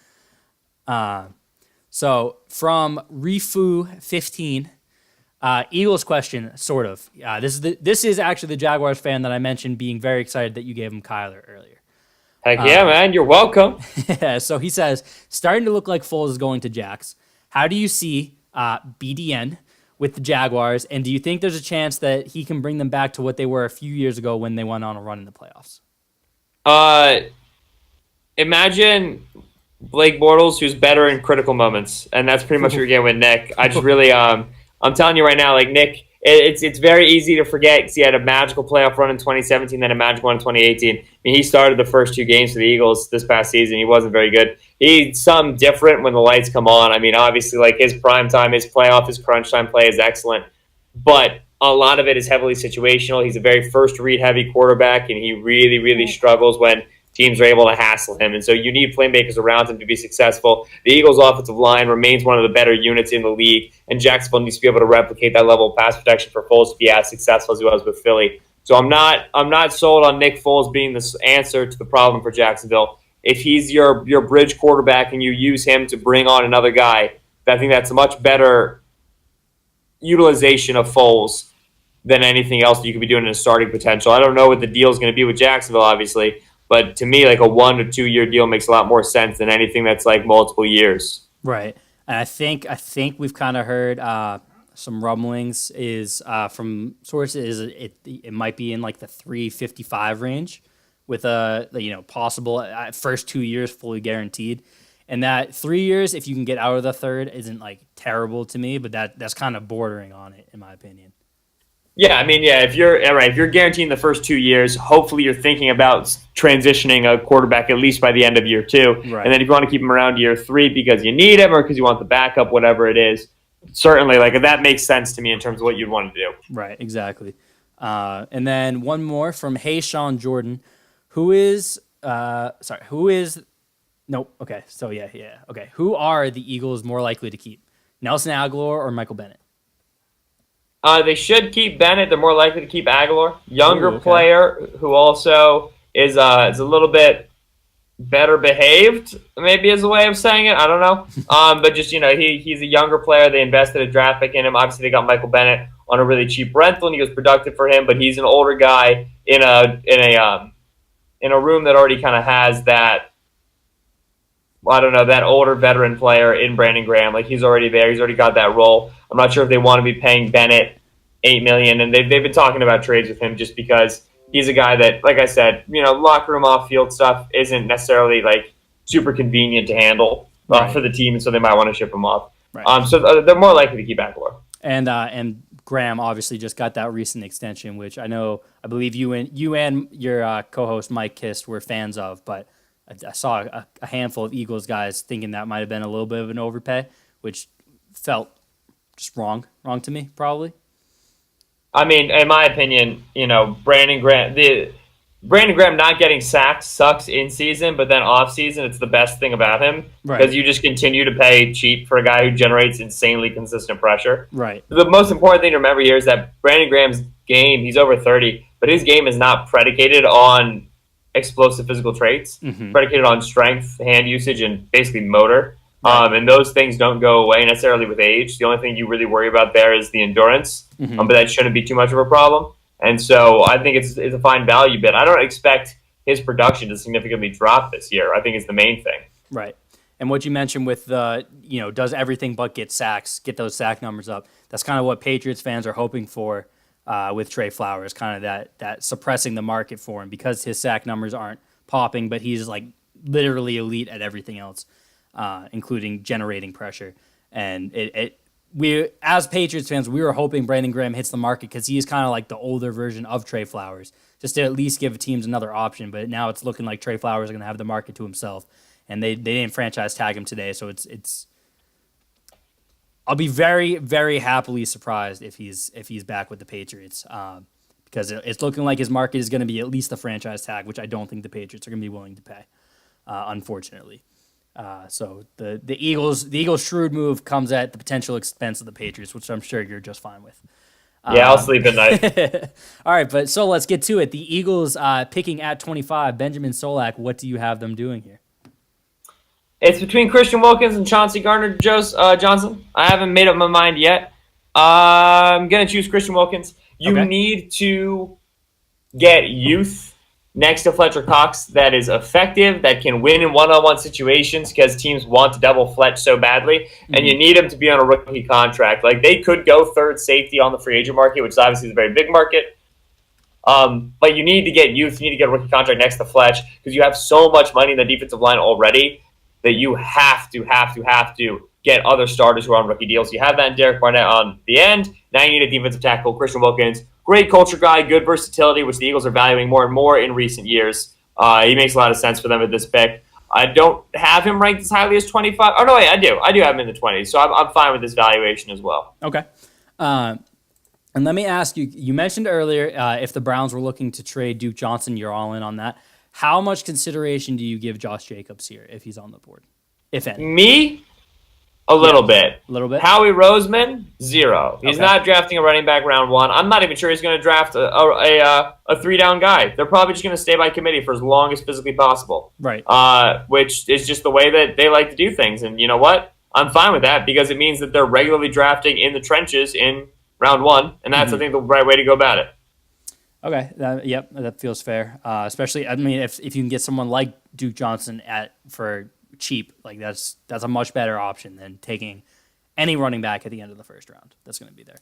So from Rifu15, Eagles question, sort of. This is actually the Jaguars fan that I mentioned being very excited that you gave him Kyler earlier. Heck yeah, man. You're welcome. So he says, starting to look like Foles is going to Jax. How do you see BDN with the Jaguars, and do you think there's a chance that he can bring them back to what they were a few years ago when they went on a run in the playoffs? Imagine Blake Bortles, who's better in critical moments, and that's pretty much what you're getting with Nick. I just really, I'm telling you right now, like Nick, it's very easy to forget because he had a magical playoff run in 2017, then a magical one in 2018. I mean, he started the first 2 games for the Eagles this past season. He wasn't very good. He's something different when the lights come on. I mean, obviously, like his prime time, his playoff, his crunch time play is excellent, but a lot of it is heavily situational. He's a very first read heavy quarterback, and he really, really struggles when teams are able to hassle him. And so you need playmakers around him to be successful. The Eagles' offensive line remains one of the better units in the league, and Jacksonville needs to be able to replicate that level of pass protection for Foles to be as successful as he was with Philly. So I'm not sold on Nick Foles being the answer to the problem for Jacksonville. If he's your bridge quarterback and you use him to bring on another guy, I think that's a much better utilization of Foles than anything else that you could be doing in a starting potential. I don't know what the deal is going to be with Jacksonville, obviously, but to me, like a 1 to 2 year deal makes a lot more sense than anything that's like multiple years. Right, and I think we've kind of heard some rumblings is from sources. It might be in like the 355 range with a possible first 2 years fully guaranteed, and that 3 years if you can get out of the third isn't like terrible to me, but that's kind of bordering on it in my opinion. Yeah, I mean, if you're guaranteeing the first 2 years, hopefully you're thinking about transitioning a quarterback at least by the end of year 2. Right. And then if you want to keep him around year 3 because you need him or because you want the backup, whatever it is, certainly like that makes sense to me in terms of what you'd want to do. Right, exactly. And then one more from Hey Sean Jordan, who is okay, who are the Eagles more likely to keep? Nelson Aguilar or Michael Bennett? They should keep Bennett. They're more likely to keep Aguilar. Younger player who also is a little bit better behaved, maybe is a way of saying it. I don't know. But just, he's a younger player. They invested a draft pick in him. Obviously, they got Michael Bennett on a really cheap rental, and he was productive for him. But he's an older guy in a room that already kind of has that. I don't know, that older veteran player in Brandon Graham. Like, he's already there. He's already got that role. I'm not sure if they want to be paying Bennett $8 million, and they've been talking about trades with him just because he's a guy that, like I said, locker room off-field stuff isn't necessarily, like, super convenient to handle for the team, and so they might want to ship him off. Right. So they're more likely to keep Aguilar. And Graham obviously just got that recent extension, which I believe you and your co-host Mike Kist were fans of, but I saw a handful of Eagles guys thinking that might have been a little bit of an overpay, which felt just wrong to me, probably. I mean, in my opinion, Brandon Graham not getting sacked sucks in season, but then off season, it's the best thing about him because you just continue to pay cheap for a guy who generates insanely consistent pressure. Right. The most important thing to remember here is that Brandon Graham's game, he's over 30, but his game is not predicated on explosive physical traits, predicated on strength, hand usage, and basically motor. And those things don't go away necessarily with age. The only thing you really worry about there is the endurance, but that shouldn't be too much of a problem. And so I think it's a fine value bid. I don't expect his production to significantly drop this year. I think it's the main thing. Right. And what you mentioned with the, does everything but get sacks, get those sack numbers up. That's kind of what Patriots fans are hoping for with Trey Flowers, kind of that suppressing the market for him because his sack numbers aren't popping, but he's like literally elite at everything else, including generating pressure. And we, as Patriots fans, we were hoping Brandon Graham hits the market because he's kind of like the older version of Trey Flowers, just to at least give teams another option. But now it's looking like Trey Flowers is going to have the market to himself, and they didn't franchise tag him today, so it's. I'll be very, very happily surprised if he's back with the Patriots, because it's looking like his market is going to be at least the franchise tag, which I don't think the Patriots are going to be willing to pay, unfortunately. So the Eagles' shrewd move comes at the potential expense of the Patriots, which I'm sure you're just fine with. Yeah, I'll sleep at night. All right, so let's get to it. The Eagles picking at 25, Benjamin Solak. What do you have them doing here? It's between Christian Wilkins and Chauncey Johnson. I haven't made up my mind yet. I'm going to choose Christian Wilkins. You Okay. need to get youth next to Fletcher Cox that is effective, that can win in one-on-one situations because teams want to double Fletch so badly, and you need him to be on a rookie contract. Like, they could go third safety on the free agent market, which is obviously a very big market. But you need to get youth, you need to get a rookie contract next to Fletch because you have so much money in the defensive line already that you have to get other starters who are on rookie deals. You have that in Derek Barnett on the end. Now you need a defensive tackle, Christian Wilkins. Great culture guy, good versatility, which the Eagles are valuing more and more in recent years. He makes a lot of sense for them at this pick. I don't have him ranked as highly as 25. Oh, no, wait, I do. I do have him in the 20s, so I'm fine with this valuation as well. Okay. And let me ask you, you mentioned earlier if the Browns were looking to trade Duke Johnson, you're all in on that. How much consideration do you give Josh Jacobs here if he's on the board, if any? Me? A little bit. A little bit? Howie Roseman? 0. He's Okay. not drafting a running back round 1. I'm not even sure he's going to draft a 3-down guy. They're probably just going to stay by committee for as long as physically possible. Right. Which is just the way that they like to do things. And you know what? I'm fine with that because it means that they're regularly drafting in the trenches in round 1, and that's, I think, the right way to go about it. Okay. That feels fair. Especially, I mean, if you can get someone like Duke Johnson for cheap, like that's a much better option than taking any running back at the end of the first round. That's going to be there.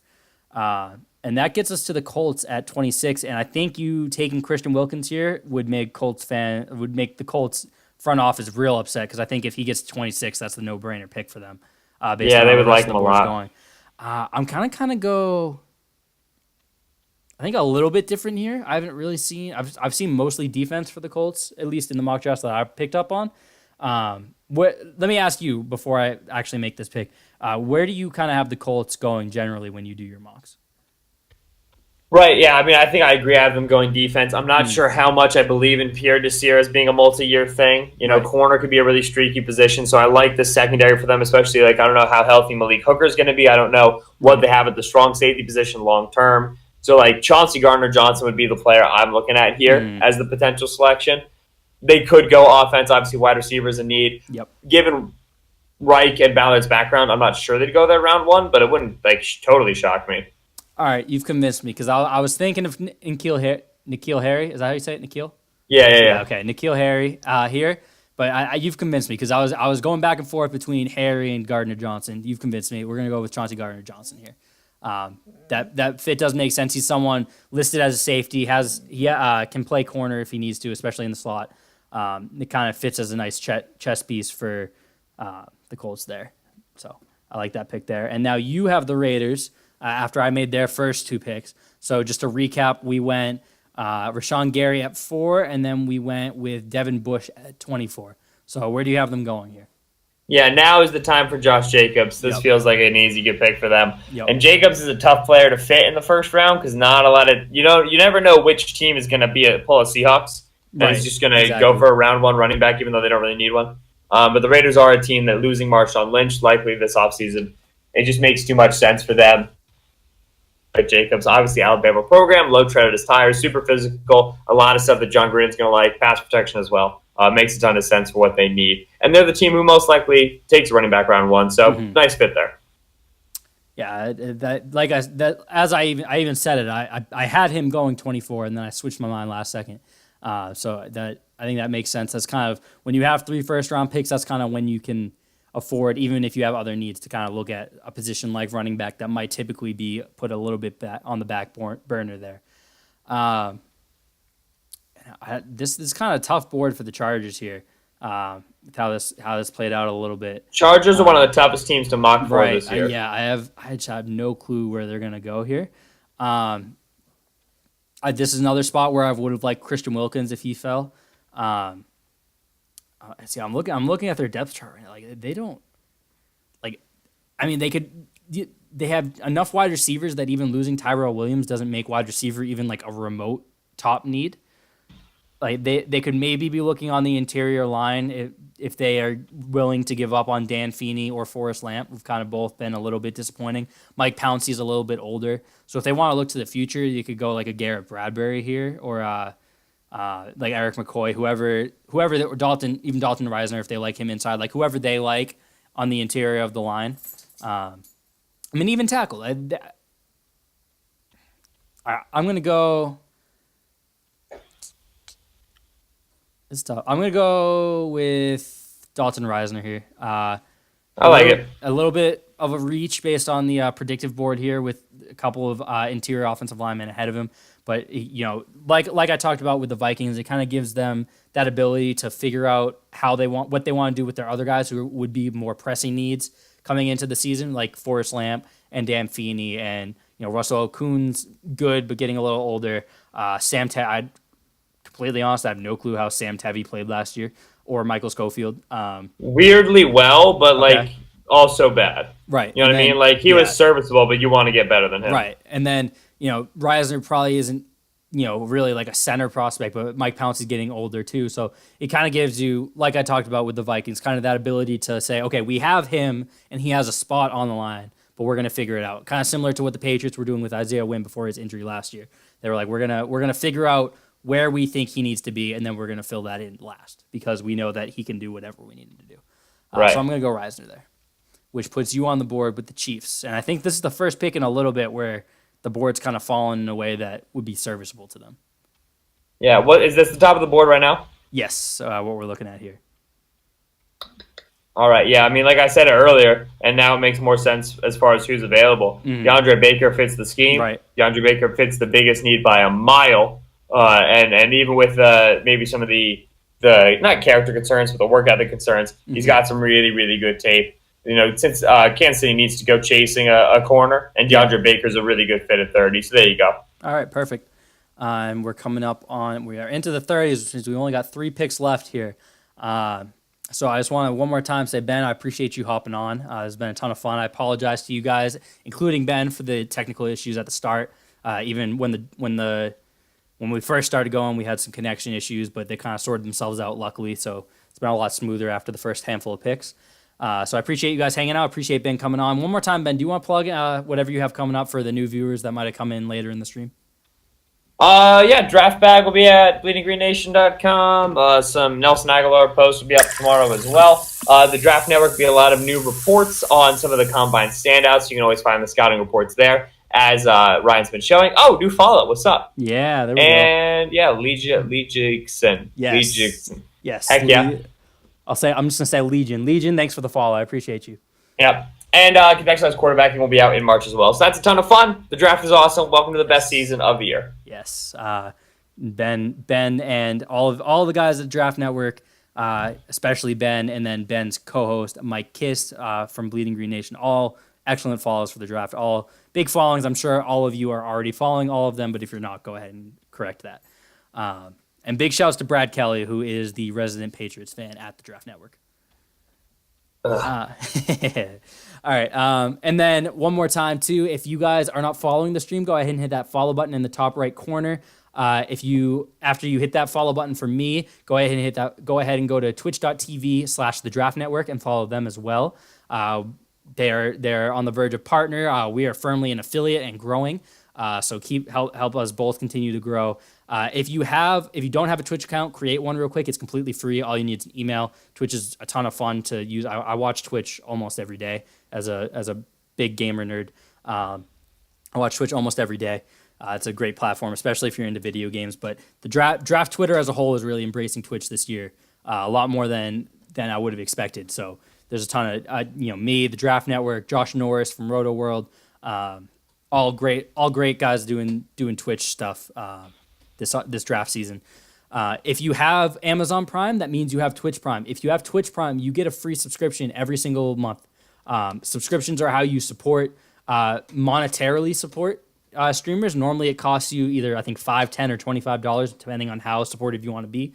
And that gets us to the Colts at 26. And I think you taking Christian Wilkins here would make the Colts front office real upset because I think if he gets to 26, that's the no-brainer pick for them. Based on They how would the rest like of him the a board's lot. going. I'm kind of go. I think a little bit different here. I haven't really seen. I've seen mostly defense for the Colts, at least in the mock drafts that I picked up on. Let me ask you before I actually make this pick. Where do you kind of have the Colts going generally when you do your mocks? Right, yeah. I mean, I think I agree. I have them going defense. I'm not sure how much I believe in Pierre Desir as being a multi-year thing. You know, Right. corner could be a really streaky position, so I like the secondary for them, especially, I don't know how healthy Malik Hooker is going to be. I don't know what they have at the strong safety position long term. So, Chauncey Gardner-Johnson would be the player I'm looking at here as the potential selection. They could go offense. Obviously, wide receivers in need. Yep. Given Reich and Ballard's background, I'm not sure they'd go there round 1, but it wouldn't, totally shock me. All right, you've convinced me because I was thinking of N'Keal Harry. Is that how you say it, N'Keal? Yeah. Okay, N'Keal Harry here, but you've convinced me because I was going back and forth between Harry and Gardner Johnson. You've convinced me. We're gonna go with Chauncey Gardner Johnson here. That fit does make sense. He's someone listed as a safety. Can play corner if he needs to, especially in the slot. It kind of fits as a nice chess piece for the Colts there. So I like that pick there. And now you have the Raiders. After I made their first 2 picks. So just to recap, we went Rashawn Gary at 4, and then we went with Devin Bush at 24. So where do you have them going here? Yeah, now is the time for Josh Jacobs. This Yep. feels like an easy good pick for them. Yep. And Jacobs is a tough player to fit in the first round because not a lot of you never know which team is going to pull a Seahawks and Right, is just going to exactly. go for a round 1 running back, even though they don't really need one. But the Raiders are a team that losing Marshawn Lynch likely this offseason, it just makes too much sense for them. But Jacobs, obviously Alabama program, low tread at his tires, super physical, a lot of stuff that John Gruden's going to like, pass protection as well. Makes a ton of sense for what they need. And they're the team who most likely takes a running back round 1, so nice fit there. Yeah, as I even said it, I had him going 24, and then I switched my mind last second. So that I think that makes sense. That's kind of when you have 3 first-round picks. That's kind of when you can afford, even if you have other needs, to kind of look at a position like running back that might typically be put a little bit back on the back burner there. This is kind of a tough board for the Chargers here. With how this played out a little bit. Chargers are one of the toughest teams to mock for Right. this year. I just have no clue where they're gonna go here. This is another spot where I would have liked Christian Wilkins if he fell. See, I'm looking at their depth chart right now. Like they don't, like, I mean they have enough wide receivers that even losing Tyrell Williams doesn't make wide receiver even like a remote top need. Like they could maybe be looking on the interior line if they are willing to give up on Dan Feeney or Forrest Lamp, who've kind of both been a little bit disappointing. Mike Pouncey's a little bit older, so if they want to look to the future, you could go like a Garrett Bradbury here or like Eric McCoy, whoever that, or even Dalton Reisner, if they like him inside, like whoever they like on the interior of the line. I mean, even tackle. I'm going to go. It's tough. I'm going to go with Dalton Reisner here. I like it. A little bit of a reach based on the predictive board here with a couple of interior offensive linemen ahead of him. But, like I talked about with the Vikings, it kind of gives them that ability to figure out what they want to do with their other guys who would be more pressing needs coming into the season, like Forrest Lamp and Dan Feeney and, Russell Okung's good, but getting a little older. Sam Tevy, completely honest, I have no clue how Sam Tevy played last year, or Michael Schofield. Weirdly well, but also bad. Right. You know what I mean? Like he was serviceable, but you want to get better than him. Right. And then, Reisner probably isn't, really like a center prospect, but Mike Pounce is getting older too. So it kind of gives you, like I talked about with the Vikings, kind of that ability to say, okay, we have him and he has a spot on the line, but we're going to figure it out. Kind of similar to what the Patriots were doing with Isaiah Wynn before his injury last year. They were like, we're going to figure out where we think he needs to be, and then we're going to fill that in last because we know that he can do whatever we need him to do. Right. So I'm going to go Reisner there, which puts you on the board with the Chiefs. And I think this is the first pick in a little bit where the board's kind of fallen in a way that would be serviceable to them. Yeah. What is this, the top of the board right now? Yes, what we're looking at here. All right. Yeah. I mean, like I said earlier, and now it makes more sense as far as who's available. DeAndre Baker fits the scheme. Right. DeAndre Baker fits the biggest need by a mile. And even with maybe some of the not character concerns, but the work ethic concerns, he's got some really, really good tape. Since Kansas City needs to go chasing a corner, and DeAndre Baker's a really good fit at 30. So there you go. All right, perfect. We are into the 30s, since we only got 3 picks left here. So I just want to one more time say, Ben, I appreciate you hopping on. It's been a ton of fun. I apologize to you guys, including Ben, for the technical issues at the start. Even when we first started going, we had some connection issues, but they kind of sorted themselves out, luckily. So it's been a lot smoother after the first handful of picks. So I appreciate you guys hanging out. I appreciate Ben coming on. One more time, Ben, do you want to plug whatever you have coming up for the new viewers that might have come in later in the stream? Draft bag will be at bleedinggreennation.com. Some Nelson Aguilar posts will be up tomorrow as well. The Draft Network will be a lot of new reports on some of the combine standouts. You can always find the scouting reports there, as Ryan's been showing. Oh, new follow. What's up? Yeah, there we go. And Lee Jigson. Yes. Lee Jigson. Yes. Heck yeah. I'm just going to say Legion. Legion, thanks for the follow. I appreciate you. Yep. And Convexionized Quarterbacking will be out in March as well. So that's a ton of fun. The draft is awesome. Welcome to the best season of the year. Yes. Ben, and all of the guys at Draft Network, especially Ben, and then Ben's co-host, Mike Kiss from Bleeding Green Nation, all excellent follows for the draft. All big followings. I'm sure all of you are already following all of them, but if you're not, go ahead and correct that. And big shouts to Brad Kelly, who is the resident Patriots fan at the Draft Network. All right. And then one more time, too, if you guys are not following the stream, go ahead and hit that follow button in the top right corner. After you hit that follow button for me, go ahead and go to twitch.tv/the Draft Network and follow them as well. They're on the verge of partner. We are firmly an affiliate and growing. So help us both continue to grow. If you don't have a Twitch account, create one real quick. It's completely free. All you need is an email. Twitch is a ton of fun to use. I watch Twitch almost every day as a big gamer nerd. I watch Twitch almost every day. It's a great platform, especially if you're into video games. But the draft Twitter as a whole is really embracing Twitch this year, a lot more than I would have expected. So there's a ton of me, the Draft Network, Josh Norris from Roto World, all great guys doing Twitch stuff this draft season. If you have Amazon Prime, that means you have Twitch Prime. If you have Twitch Prime, you get a free subscription every single month. Subscriptions are how you monetarily support streamers. Normally it costs you either, I think, $5, $10, or $25, depending on how supportive you want to be.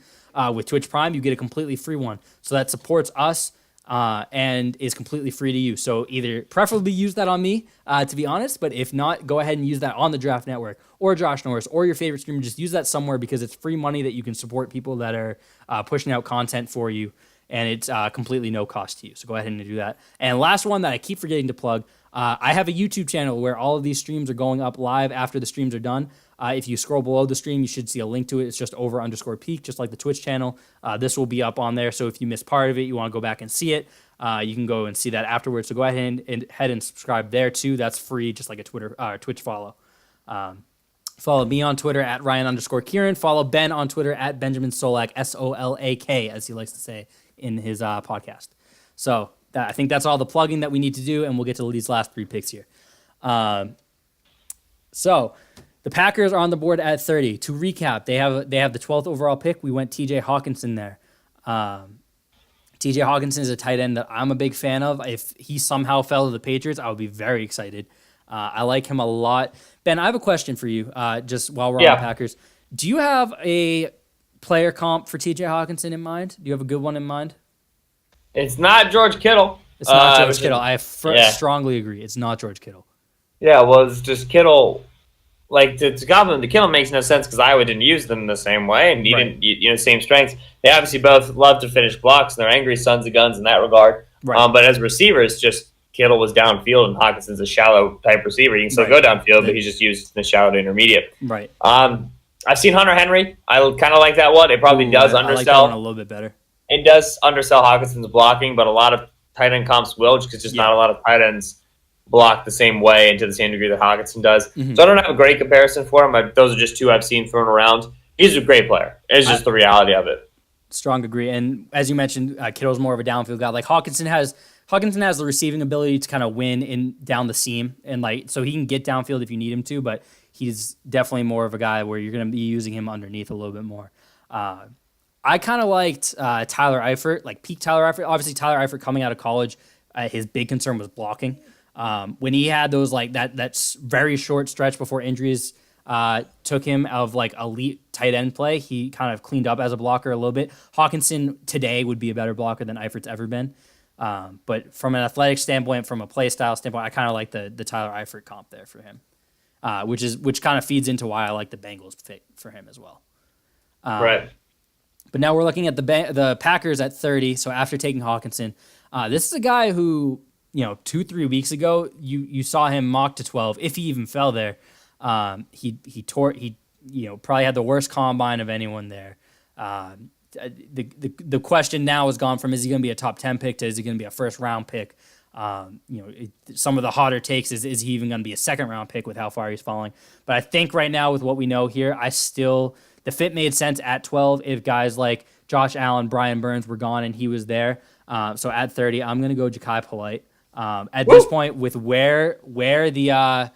With Twitch Prime, you get a completely free one. So that supports us and is completely free to use. So either preferably use that on me, to be honest, but if not, go ahead and use that on the Draft Network or Josh Norris or your favorite streamer. Just use that somewhere because it's free money that you can support people that are pushing out content for you, and it's completely no cost to you. So go ahead and do that. And last one that I keep forgetting to plug, I have a YouTube channel where all of these streams are going up live after the streams are done. If you scroll below the stream, you should see a link to it. It's just over_peak, just like the Twitch channel. This will be up on there. So if you missed part of it, you want to go back and see it, you can go and see that afterwards. So go ahead and subscribe there too. That's free, just like a Twitch follow. Follow me on Twitter at Ryan_Kieran. Follow Ben on Twitter at Benjamin Solak, Solak, as he likes to say in his podcast. So I think that's all the plugging that we need to do, and we'll get to these last 3 picks here. So the Packers are on the board at 30. To recap, they have the 12th overall pick. We went T.J. Hawkinson there. T.J. Hawkinson is a tight end that I'm a big fan of. If he somehow fell to the Patriots, I would be very excited. I like him a lot. Ben, I have a question for you, just while we're on the Packers. Do you have a player comp for T.J. Hawkinson in mind? Do you have a good one in mind? It's not George Kittle. It's not George Kittle. I strongly agree. It's not George Kittle. Yeah, well, it's just Kittle. Like, to compliment the Kittle makes no sense because Iowa didn't use them the same way and he didn't, same strengths. They obviously both love to finish blocks and they're angry sons of guns in that regard. Right. But as receivers, just Kittle was downfield and Hawkinson's a shallow type receiver. You can still go downfield, but he's just used in the shallow to intermediate. Right. I've seen Hunter Henry. I kind of like that one. It probably does undersell. I like that one a little bit better. It does undersell Hawkinson's blocking, but a lot of tight end comps will just because just not a lot of tight ends block the same way and to the same degree that Hawkinson does. So I don't have a great comparison for him. Those are just 2 I've seen thrown around. He's a great player. It's just the reality of it. Strong agree. And as you mentioned, Kittle's more of a downfield guy. Like Hawkinson has the receiving ability to kind of win in down the seam, and so he can get downfield if you need him to, but he's definitely more of a guy where you're going to be using him underneath a little bit more. I kind of liked Tyler Eifert, like peak Tyler Eifert. Obviously, Tyler Eifert coming out of college, his big concern was blocking. When he had those that very short stretch before injuries took him out of elite tight end play, he kind of cleaned up as a blocker a little bit. Hawkinson today would be a better blocker than Eifert's ever been. But from an athletic standpoint, from a play style standpoint, I kind of like the Tyler Eifert comp there for him, which kind of feeds into why I like the Bengals pick for him as well. Right. But now we're looking at the Packers at 30. So after taking Hawkinson, this is a guy who 2-3 weeks ago you saw him mocked to 12 if he even fell there. He probably had the worst combine of anyone there. The question now has gone from is he going to be a top 10 pick to is he going to be a first round pick? Some of the hotter takes is he even going to be a second round pick with how far he's falling? But I think right now with what we know here, the fit made sense at 12 if guys like Josh Allen, Brian Burns were gone and he was there. So at 30, I'm going to go Ja'Kai Polite. At this point, with where the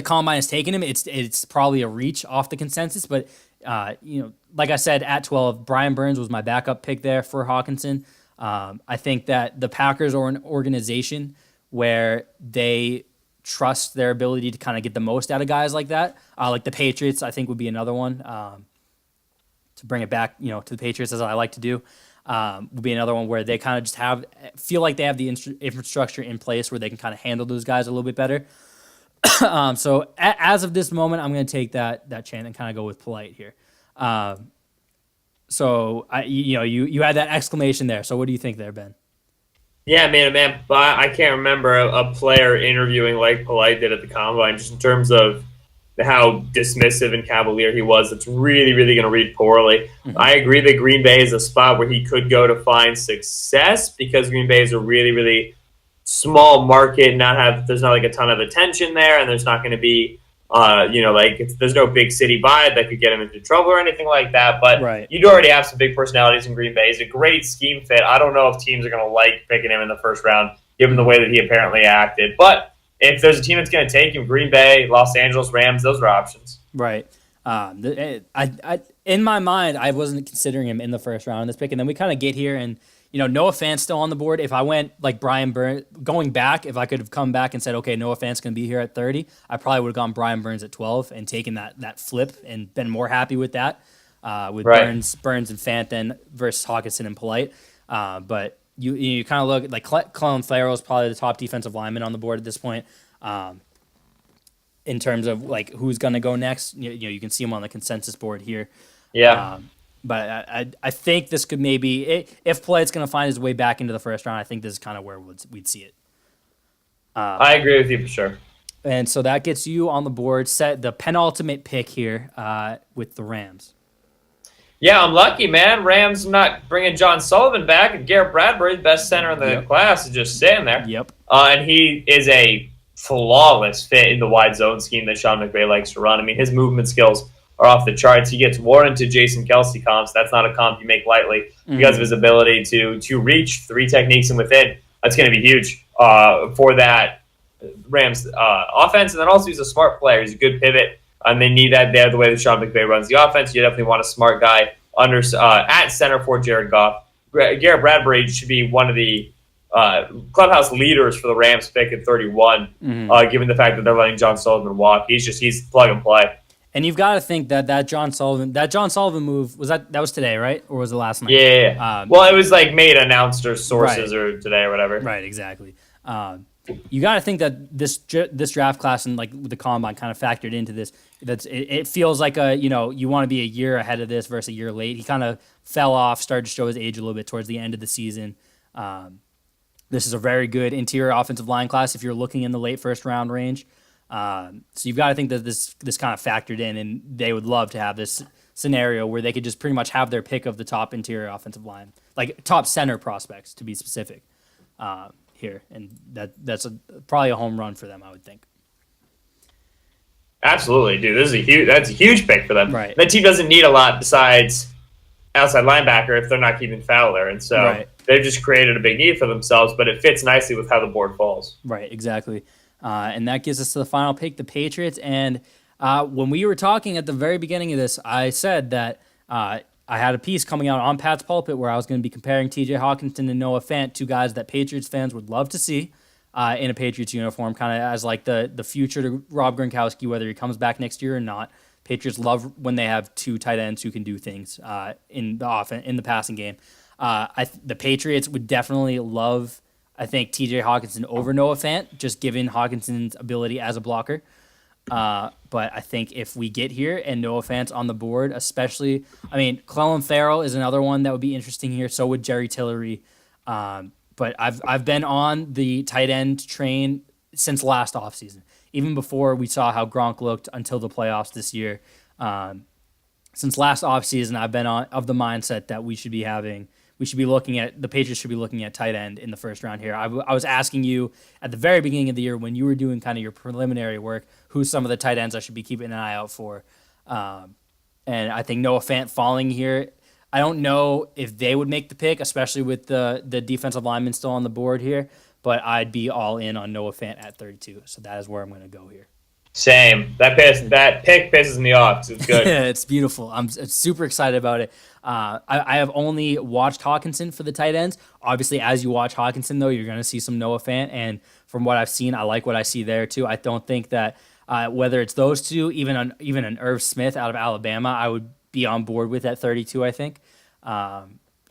combine has taken him, it's probably a reach off the consensus. But like I said, at 12, Brian Burns was my backup pick there for Hawkinson. I think that the Packers are an organization where they trust their ability to kind of get the most out of guys like that. Like the Patriots, I think would be another one to bring it back, to the Patriots as I like to do. Would be another one where they kind of just feel like they have the infrastructure in place where they can kind of handle those guys a little bit better. So as of this moment, I'm going to take that chance and kind of go with Polite here. So you had that exclamation there. So what do you think there, Ben? Yeah, man. But I can't remember a player interviewing like Polite did at the Combine, just in terms of how dismissive and cavalier he was. It's really, really going to read poorly. Mm-hmm. I agree that Green Bay is a spot where he could go to find success because Green Bay is a really, really small market. There's not a ton of attention there, and there's not going to be there's no big city vibe that could get him into trouble or anything like that. But you'd already have some big personalities in Green Bay. He's a great scheme fit. I don't know if teams are going to like picking him in the first round, given the way that he apparently acted. But if there's a team that's going to take him, Green Bay, Los Angeles Rams, those are options. Right. In my mind, I wasn't considering him in the first round of this pick, and then we kind of get here and. Noah Fant's still on the board. If I went like Brian Burns, going back, if I could have come back and said, okay, Noah Fant's going to be here at 30, I probably would have gone Brian Burns at 12 and taken that flip and been more happy with that, with Burns and Fant then versus Hawkinson and Polite. But you kind of look like Clelin Ferrell is probably the top defensive lineman on the board at this point. In terms of like who's going to go next, you can see him on the consensus board here. Yeah. But I think this could maybe, if Polite's going to find his way back into the first round, I think this is kind of where we'd see it. I agree with you for sure. And so that gets you on the board, set the penultimate pick here with the Rams. Yeah, I'm lucky, man. Rams not bringing John Sullivan back, and Garrett Bradbury, the best center in the class, is just sitting there. Yep. And he is a flawless fit in the wide zone scheme that Sean McVay likes to run. I mean, his movement skills are off the charts. He gets warranted Jason Kelsey comps. That's not a comp you make lightly because of his ability to reach three techniques and within. That's going to be huge for that Rams offense. And then also he's a smart player. He's a good pivot. And they need that there the way that Sean McVay runs the offense. You definitely want a smart guy under at center for Jared Goff. Garrett Bradbury should be one of the clubhouse leaders for the Rams pick at 31, given the fact that they're letting John Sullivan walk. He's plug and play. And you've got to think that John Sullivan move was today, right? Or was it last night? Yeah. Well, it was like made announced or sources or today or whatever. Right, exactly. You got to think that this draft class and like the combine kind of factored into this. It feels like you want to be a year ahead of this versus a year late. He kind of fell off, started to show his age a little bit towards the end of the season. This is a very good interior offensive line class if you're looking in the late first round range. So you've got to think that this kind of factored in, and they would love to have this scenario where they could just pretty much have their pick of the top interior offensive line, like top center prospects to be specific. Here, and that's probably a home run for them, I would think. Absolutely, dude. That's a huge pick for them. Right. That team doesn't need a lot besides outside linebacker if they're not keeping Fowler, and so they've just created a big need for themselves. But it fits nicely with how the board falls. Right, exactly. And that gives us to the final pick, the Patriots. And when we were talking at the very beginning of this, I said that I had a piece coming out on Pat's Pulpit where I was going to be comparing T.J. Hawkinson and Noah Fant, two guys that Patriots fans would love to see in a Patriots uniform, kind of as like the future to Rob Gronkowski, whether he comes back next year or not. Patriots love when they have two tight ends who can do things in the passing game. The Patriots would definitely love, I think, T.J. Hawkinson over Noah Fant, just given Hawkinson's ability as a blocker. But I think if we get here and Noah Fant's on the board, especially, Clelin Ferrell is another one that would be interesting here. So would Jerry Tillery. But I've been on the tight end train since last offseason, even before we saw how Gronk looked until the playoffs this year. Since last offseason, I've been of the mindset that the Patriots should be looking at tight end in the first round here. I was asking you at the very beginning of the year when you were doing kind of your preliminary work, who's some of the tight ends I should be keeping an eye out for. And I think Noah Fant falling here, I don't know if they would make the pick, especially with the defensive lineman still on the board here, but I'd be all in on Noah Fant at 32. So that is where I'm going to go here. Same. That pick pisses me off. It's good. Yeah, it's beautiful. I'm super excited about it. I have only watched Hawkinson for the tight ends. Obviously, as you watch Hawkinson, though, you're going to see some Noah Fant. And from what I've seen, I like what I see there, too. I don't think that whether it's those two, even an Irv Smith out of Alabama, I would be on board with at 32, I think.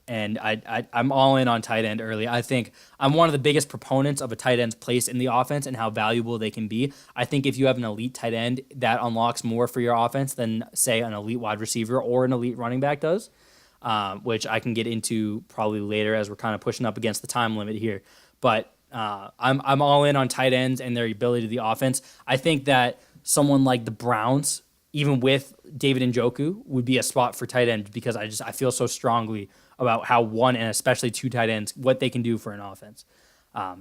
And I'm all in on tight end early. I think I'm one of the biggest proponents of a tight end's place in the offense and how valuable they can be. I think if you have an elite tight end, that unlocks more for your offense than, say, an elite wide receiver or an elite running back does, which I can get into probably later as we're kind of pushing up against the time limit here. But I'm all in on tight ends and their ability to the offense. I think that someone like the Browns, even with David Njoku, would be a spot for tight end because I feel so strongly about how one and especially two tight ends, what they can do for an offense.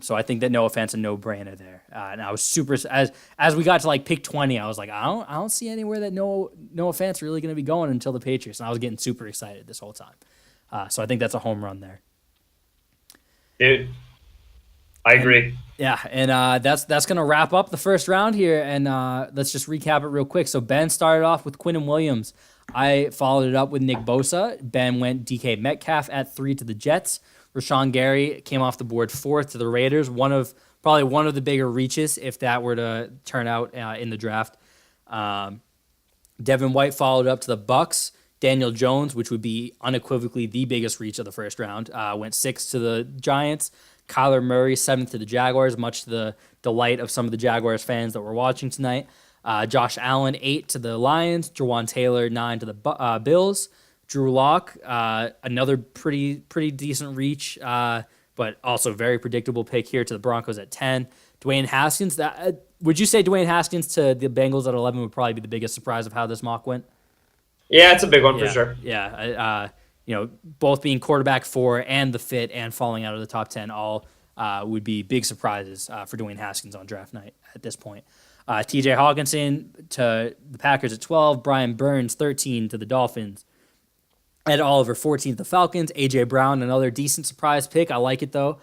So I think that Noah Fant's a no-brainer there. And I was super as we got to like pick 20, I was like, I don't see anywhere that Noah Fant's really going to be going until the Patriots, and I was getting super excited this whole time. So I think that's a home run there. Dude, I agree. Yeah, and that's going to wrap up the first round here, and let's just recap it real quick. So Ben started off with Quinnen Williams. I followed it up with Nick Bosa. Ben went DK Metcalf at 3 to the Jets. Rashawn Gary came off the board 4th to the Raiders. Probably one of the bigger reaches if that were to turn out in the draft. Devin White followed up to the Bucks. Daniel Jones, which would be unequivocally the biggest reach of the first round, went 6th to the Giants. Kyler Murray 7th to the Jaguars, much to the delight of some of the Jaguars fans that were watching tonight. Josh Allen 8 to the Lions. Jawan Taylor 9 to the Bills. Drew Lock, another pretty decent reach, but also very predictable pick here to the Broncos at 10. Dwayne Haskins, would you say Dwayne Haskins to the Bengals at 11 would probably be the biggest surprise of how this mock went? Yeah, it's a big one for Yeah, sure. yeah. Both being quarterback 4 and the fit and falling out of the top 10 all would be big surprises for Dwayne Haskins on draft night at this point. T.J. Hawkinson to the Packers at 12, Brian Burns 13 to the Dolphins. Ed Oliver 14 to the Falcons, A.J. Brown another decent surprise pick. I like it though.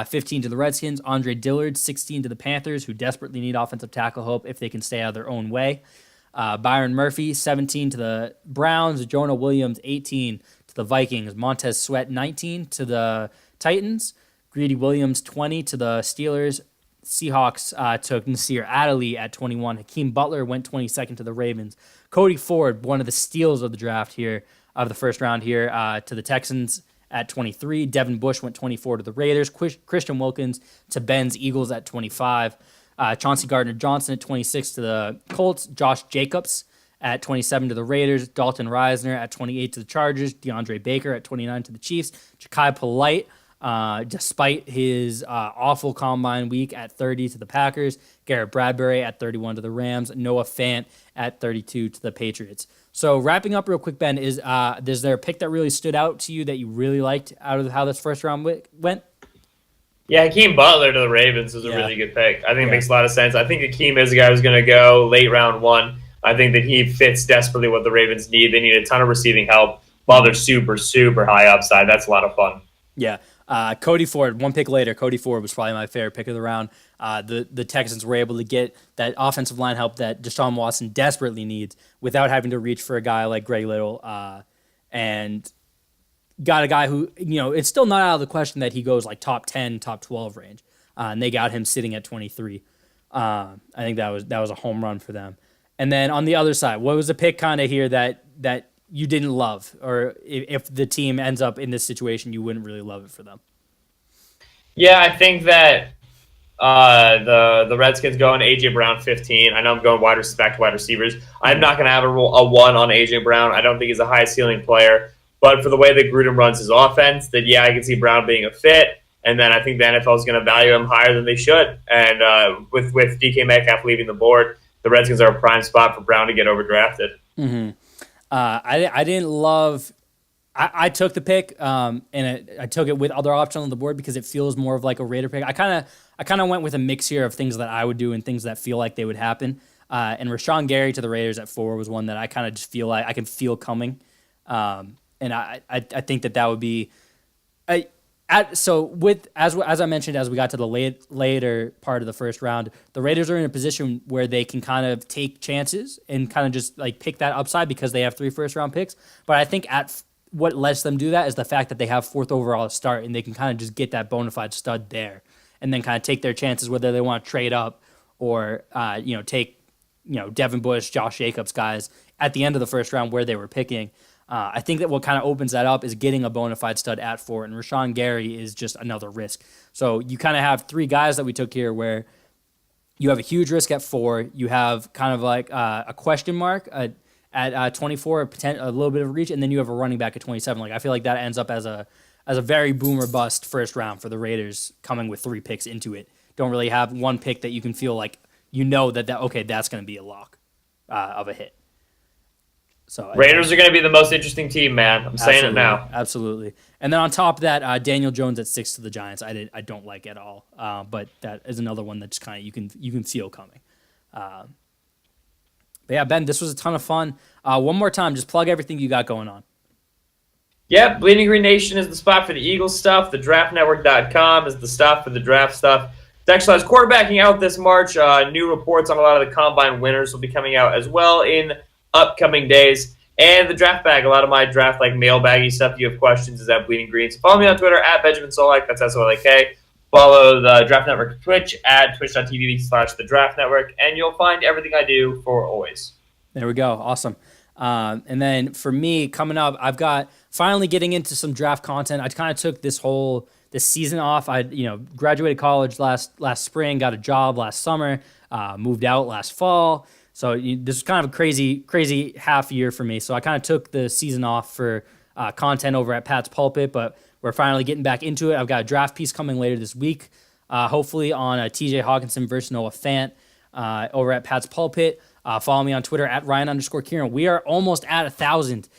15 to the Redskins, Andre Dillard 16 to the Panthers, who desperately need offensive tackle help if they can stay out of their own way. Byron Murphy 17 to the Browns, Jonah Williams 18 to the Vikings, Montez Sweat 19 to the Titans, Greedy Williams 20 to the Steelers. Seahawks took Nasir Adderley at 21. Hakeem Butler went 22nd to the Ravens. Cody Ford, one of the steals of the draft here, of the first round here, to the Texans at 23. Devin Bush went 24 to the Raiders. Christian Wilkins to Ben's Eagles at 25. Chauncey Gardner-Johnson at 26 to the Colts. Josh Jacobs at 27 to the Raiders. Dalton Reisner at 28 to the Chargers. DeAndre Baker at 29 to the Chiefs. Ja'Kai Polite, despite his awful combine week, at 30 to the Packers. Garrett Bradbury at 31 to the Rams. Noah Fant at 32 to the Patriots. So wrapping up real quick, Ben, is there a pick that really stood out to you that you really liked out of how this first round went? Yeah, Hakeem Butler to the Ravens is a really good pick. I think it makes a lot of sense. I think Hakeem is a guy who's going to go late round 1. I think that he fits desperately what the Ravens need. They need a ton of receiving help. Butler's super, super high upside. That's a lot of fun. Yeah. Cody Ford, one pick later, Cody Ford was probably my favorite pick of the round. The Texans were able to get that offensive line help that Deshaun Watson desperately needs without having to reach for a guy like Greg Little, and got a guy who, it's still not out of the question that he goes like top 10, top 12 range, and they got him sitting at 23. I think that was a home run for them. And then on the other side, what was the pick kind of here that you didn't love, or if the team ends up in this situation, you wouldn't really love it for them? Yeah, I think that the Redskins going A.J. Brown 15. I know I'm going back to wide receivers. I'm not going to have a 1 on A.J. Brown. I don't think he's a high ceiling player. But for the way that Gruden runs his offense, that I can see Brown being a fit. And then I think the NFL is going to value him higher than they should. And with DK Metcalf leaving the board, the Redskins are a prime spot for Brown to get overdrafted. Mm-hmm. I didn't love. I took the pick, and I took it with other options on the board because it feels more of like a Raider pick. I kind of went with a mix here of things that I would do and things that feel like they would happen. And Rashawn Gary to the Raiders at 4 was one that I kind of just feel like I can feel coming. And I think that would be. As I mentioned, as we got to the later part of the first round, the Raiders are in a position where they can kind of take chances and kind of just like pick that upside because they have 3 first-round picks. But I think what lets them do that is the fact that they have 4th overall to start, and they can kind of just get that bona fide stud there, and then kind of take their chances whether they want to trade up or take Devin Bush, Josh Jacobs guys at the end of the first round where they were picking. I think that what kind of opens that up is getting a bona fide stud at 4, and Rashawn Gary is just another risk. So you kind of have 3 guys that we took here where you have a huge risk at 4, you have kind of like a question mark at 24, a little bit of reach, and then you have a running back at 27. Like I feel like that ends up as a very boom or bust first round for the Raiders coming with 3 picks into it. Don't really have one pick that you can feel like that's going to be a lock of a hit. So Raiders are going to be the most interesting team, man. I'm saying it now. Absolutely. And then on top of that, Daniel Jones at 6 to the Giants. I don't like at all. But that is another one that's kind of you can feel coming. But yeah, Ben, this was a ton of fun. One more time, just plug everything you got going on. Yeah, Bleeding Green Nation is the spot for the Eagles stuff. The DraftNetwork.com is the stop for the draft stuff. Dexter is quarterbacking out this March. New reports on a lot of the combine winners will be coming out as well in upcoming days. And the draft bag, a lot of my draft like mailbaggy stuff. If you have questions, is at Bleeding Green. So follow me on Twitter at Benjamin Solak. That's SOLAK. Follow the Draft Network Twitch at twitch.tv/the Draft Network, and you'll find everything I do for always. There we go. Awesome. And then for me coming up, I've got finally getting into some draft content. I kind of took this season off. I graduated college last spring, got a job last summer, moved out last fall. So this is kind of a crazy half year for me. So I kind of took the season off for content over at Pat's Pulpit, but we're finally getting back into it. I've got a draft piece coming later this week, hopefully on T.J. Hawkinson versus Noah Fant. over at Pat's Pulpit. Follow me on Twitter at Ryan_Kieran. We are almost at 1,000.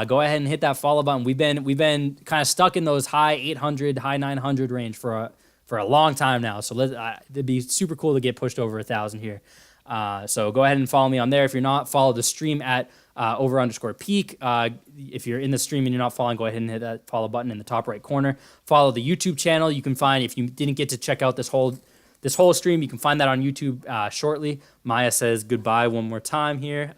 Go ahead and hit that follow button. We've been kind of stuck in those high 800, high 900 range for a long time now. So it'd be super cool to get pushed over 1,000 here. So go ahead and follow me on there. If you're not, follow the stream at over_peak. If you're in the stream and you're not following, go ahead and hit that follow button in the top right corner. Follow the YouTube channel. You can find, if you didn't get to check out this whole stream, you can find that on YouTube shortly. Maya says goodbye one more time here.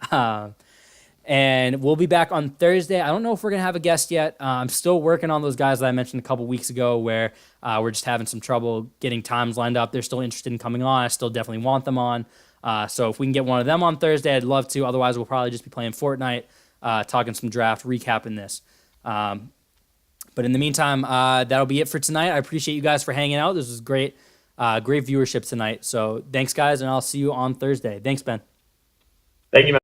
And we'll be back on Thursday. I don't know if we're going to have a guest yet. I'm still working on those guys that I mentioned a couple weeks ago where we're just having some trouble getting times lined up. They're still interested in coming on. I still definitely want them on. So if we can get one of them on Thursday, I'd love to. Otherwise, we'll probably just be playing Fortnite, talking some draft, recapping this. But in the meantime, that'll be it for tonight. I appreciate you guys for hanging out. This was great. Great viewership tonight. So thanks, guys, and I'll see you on Thursday. Thanks, Ben. Thank you, man.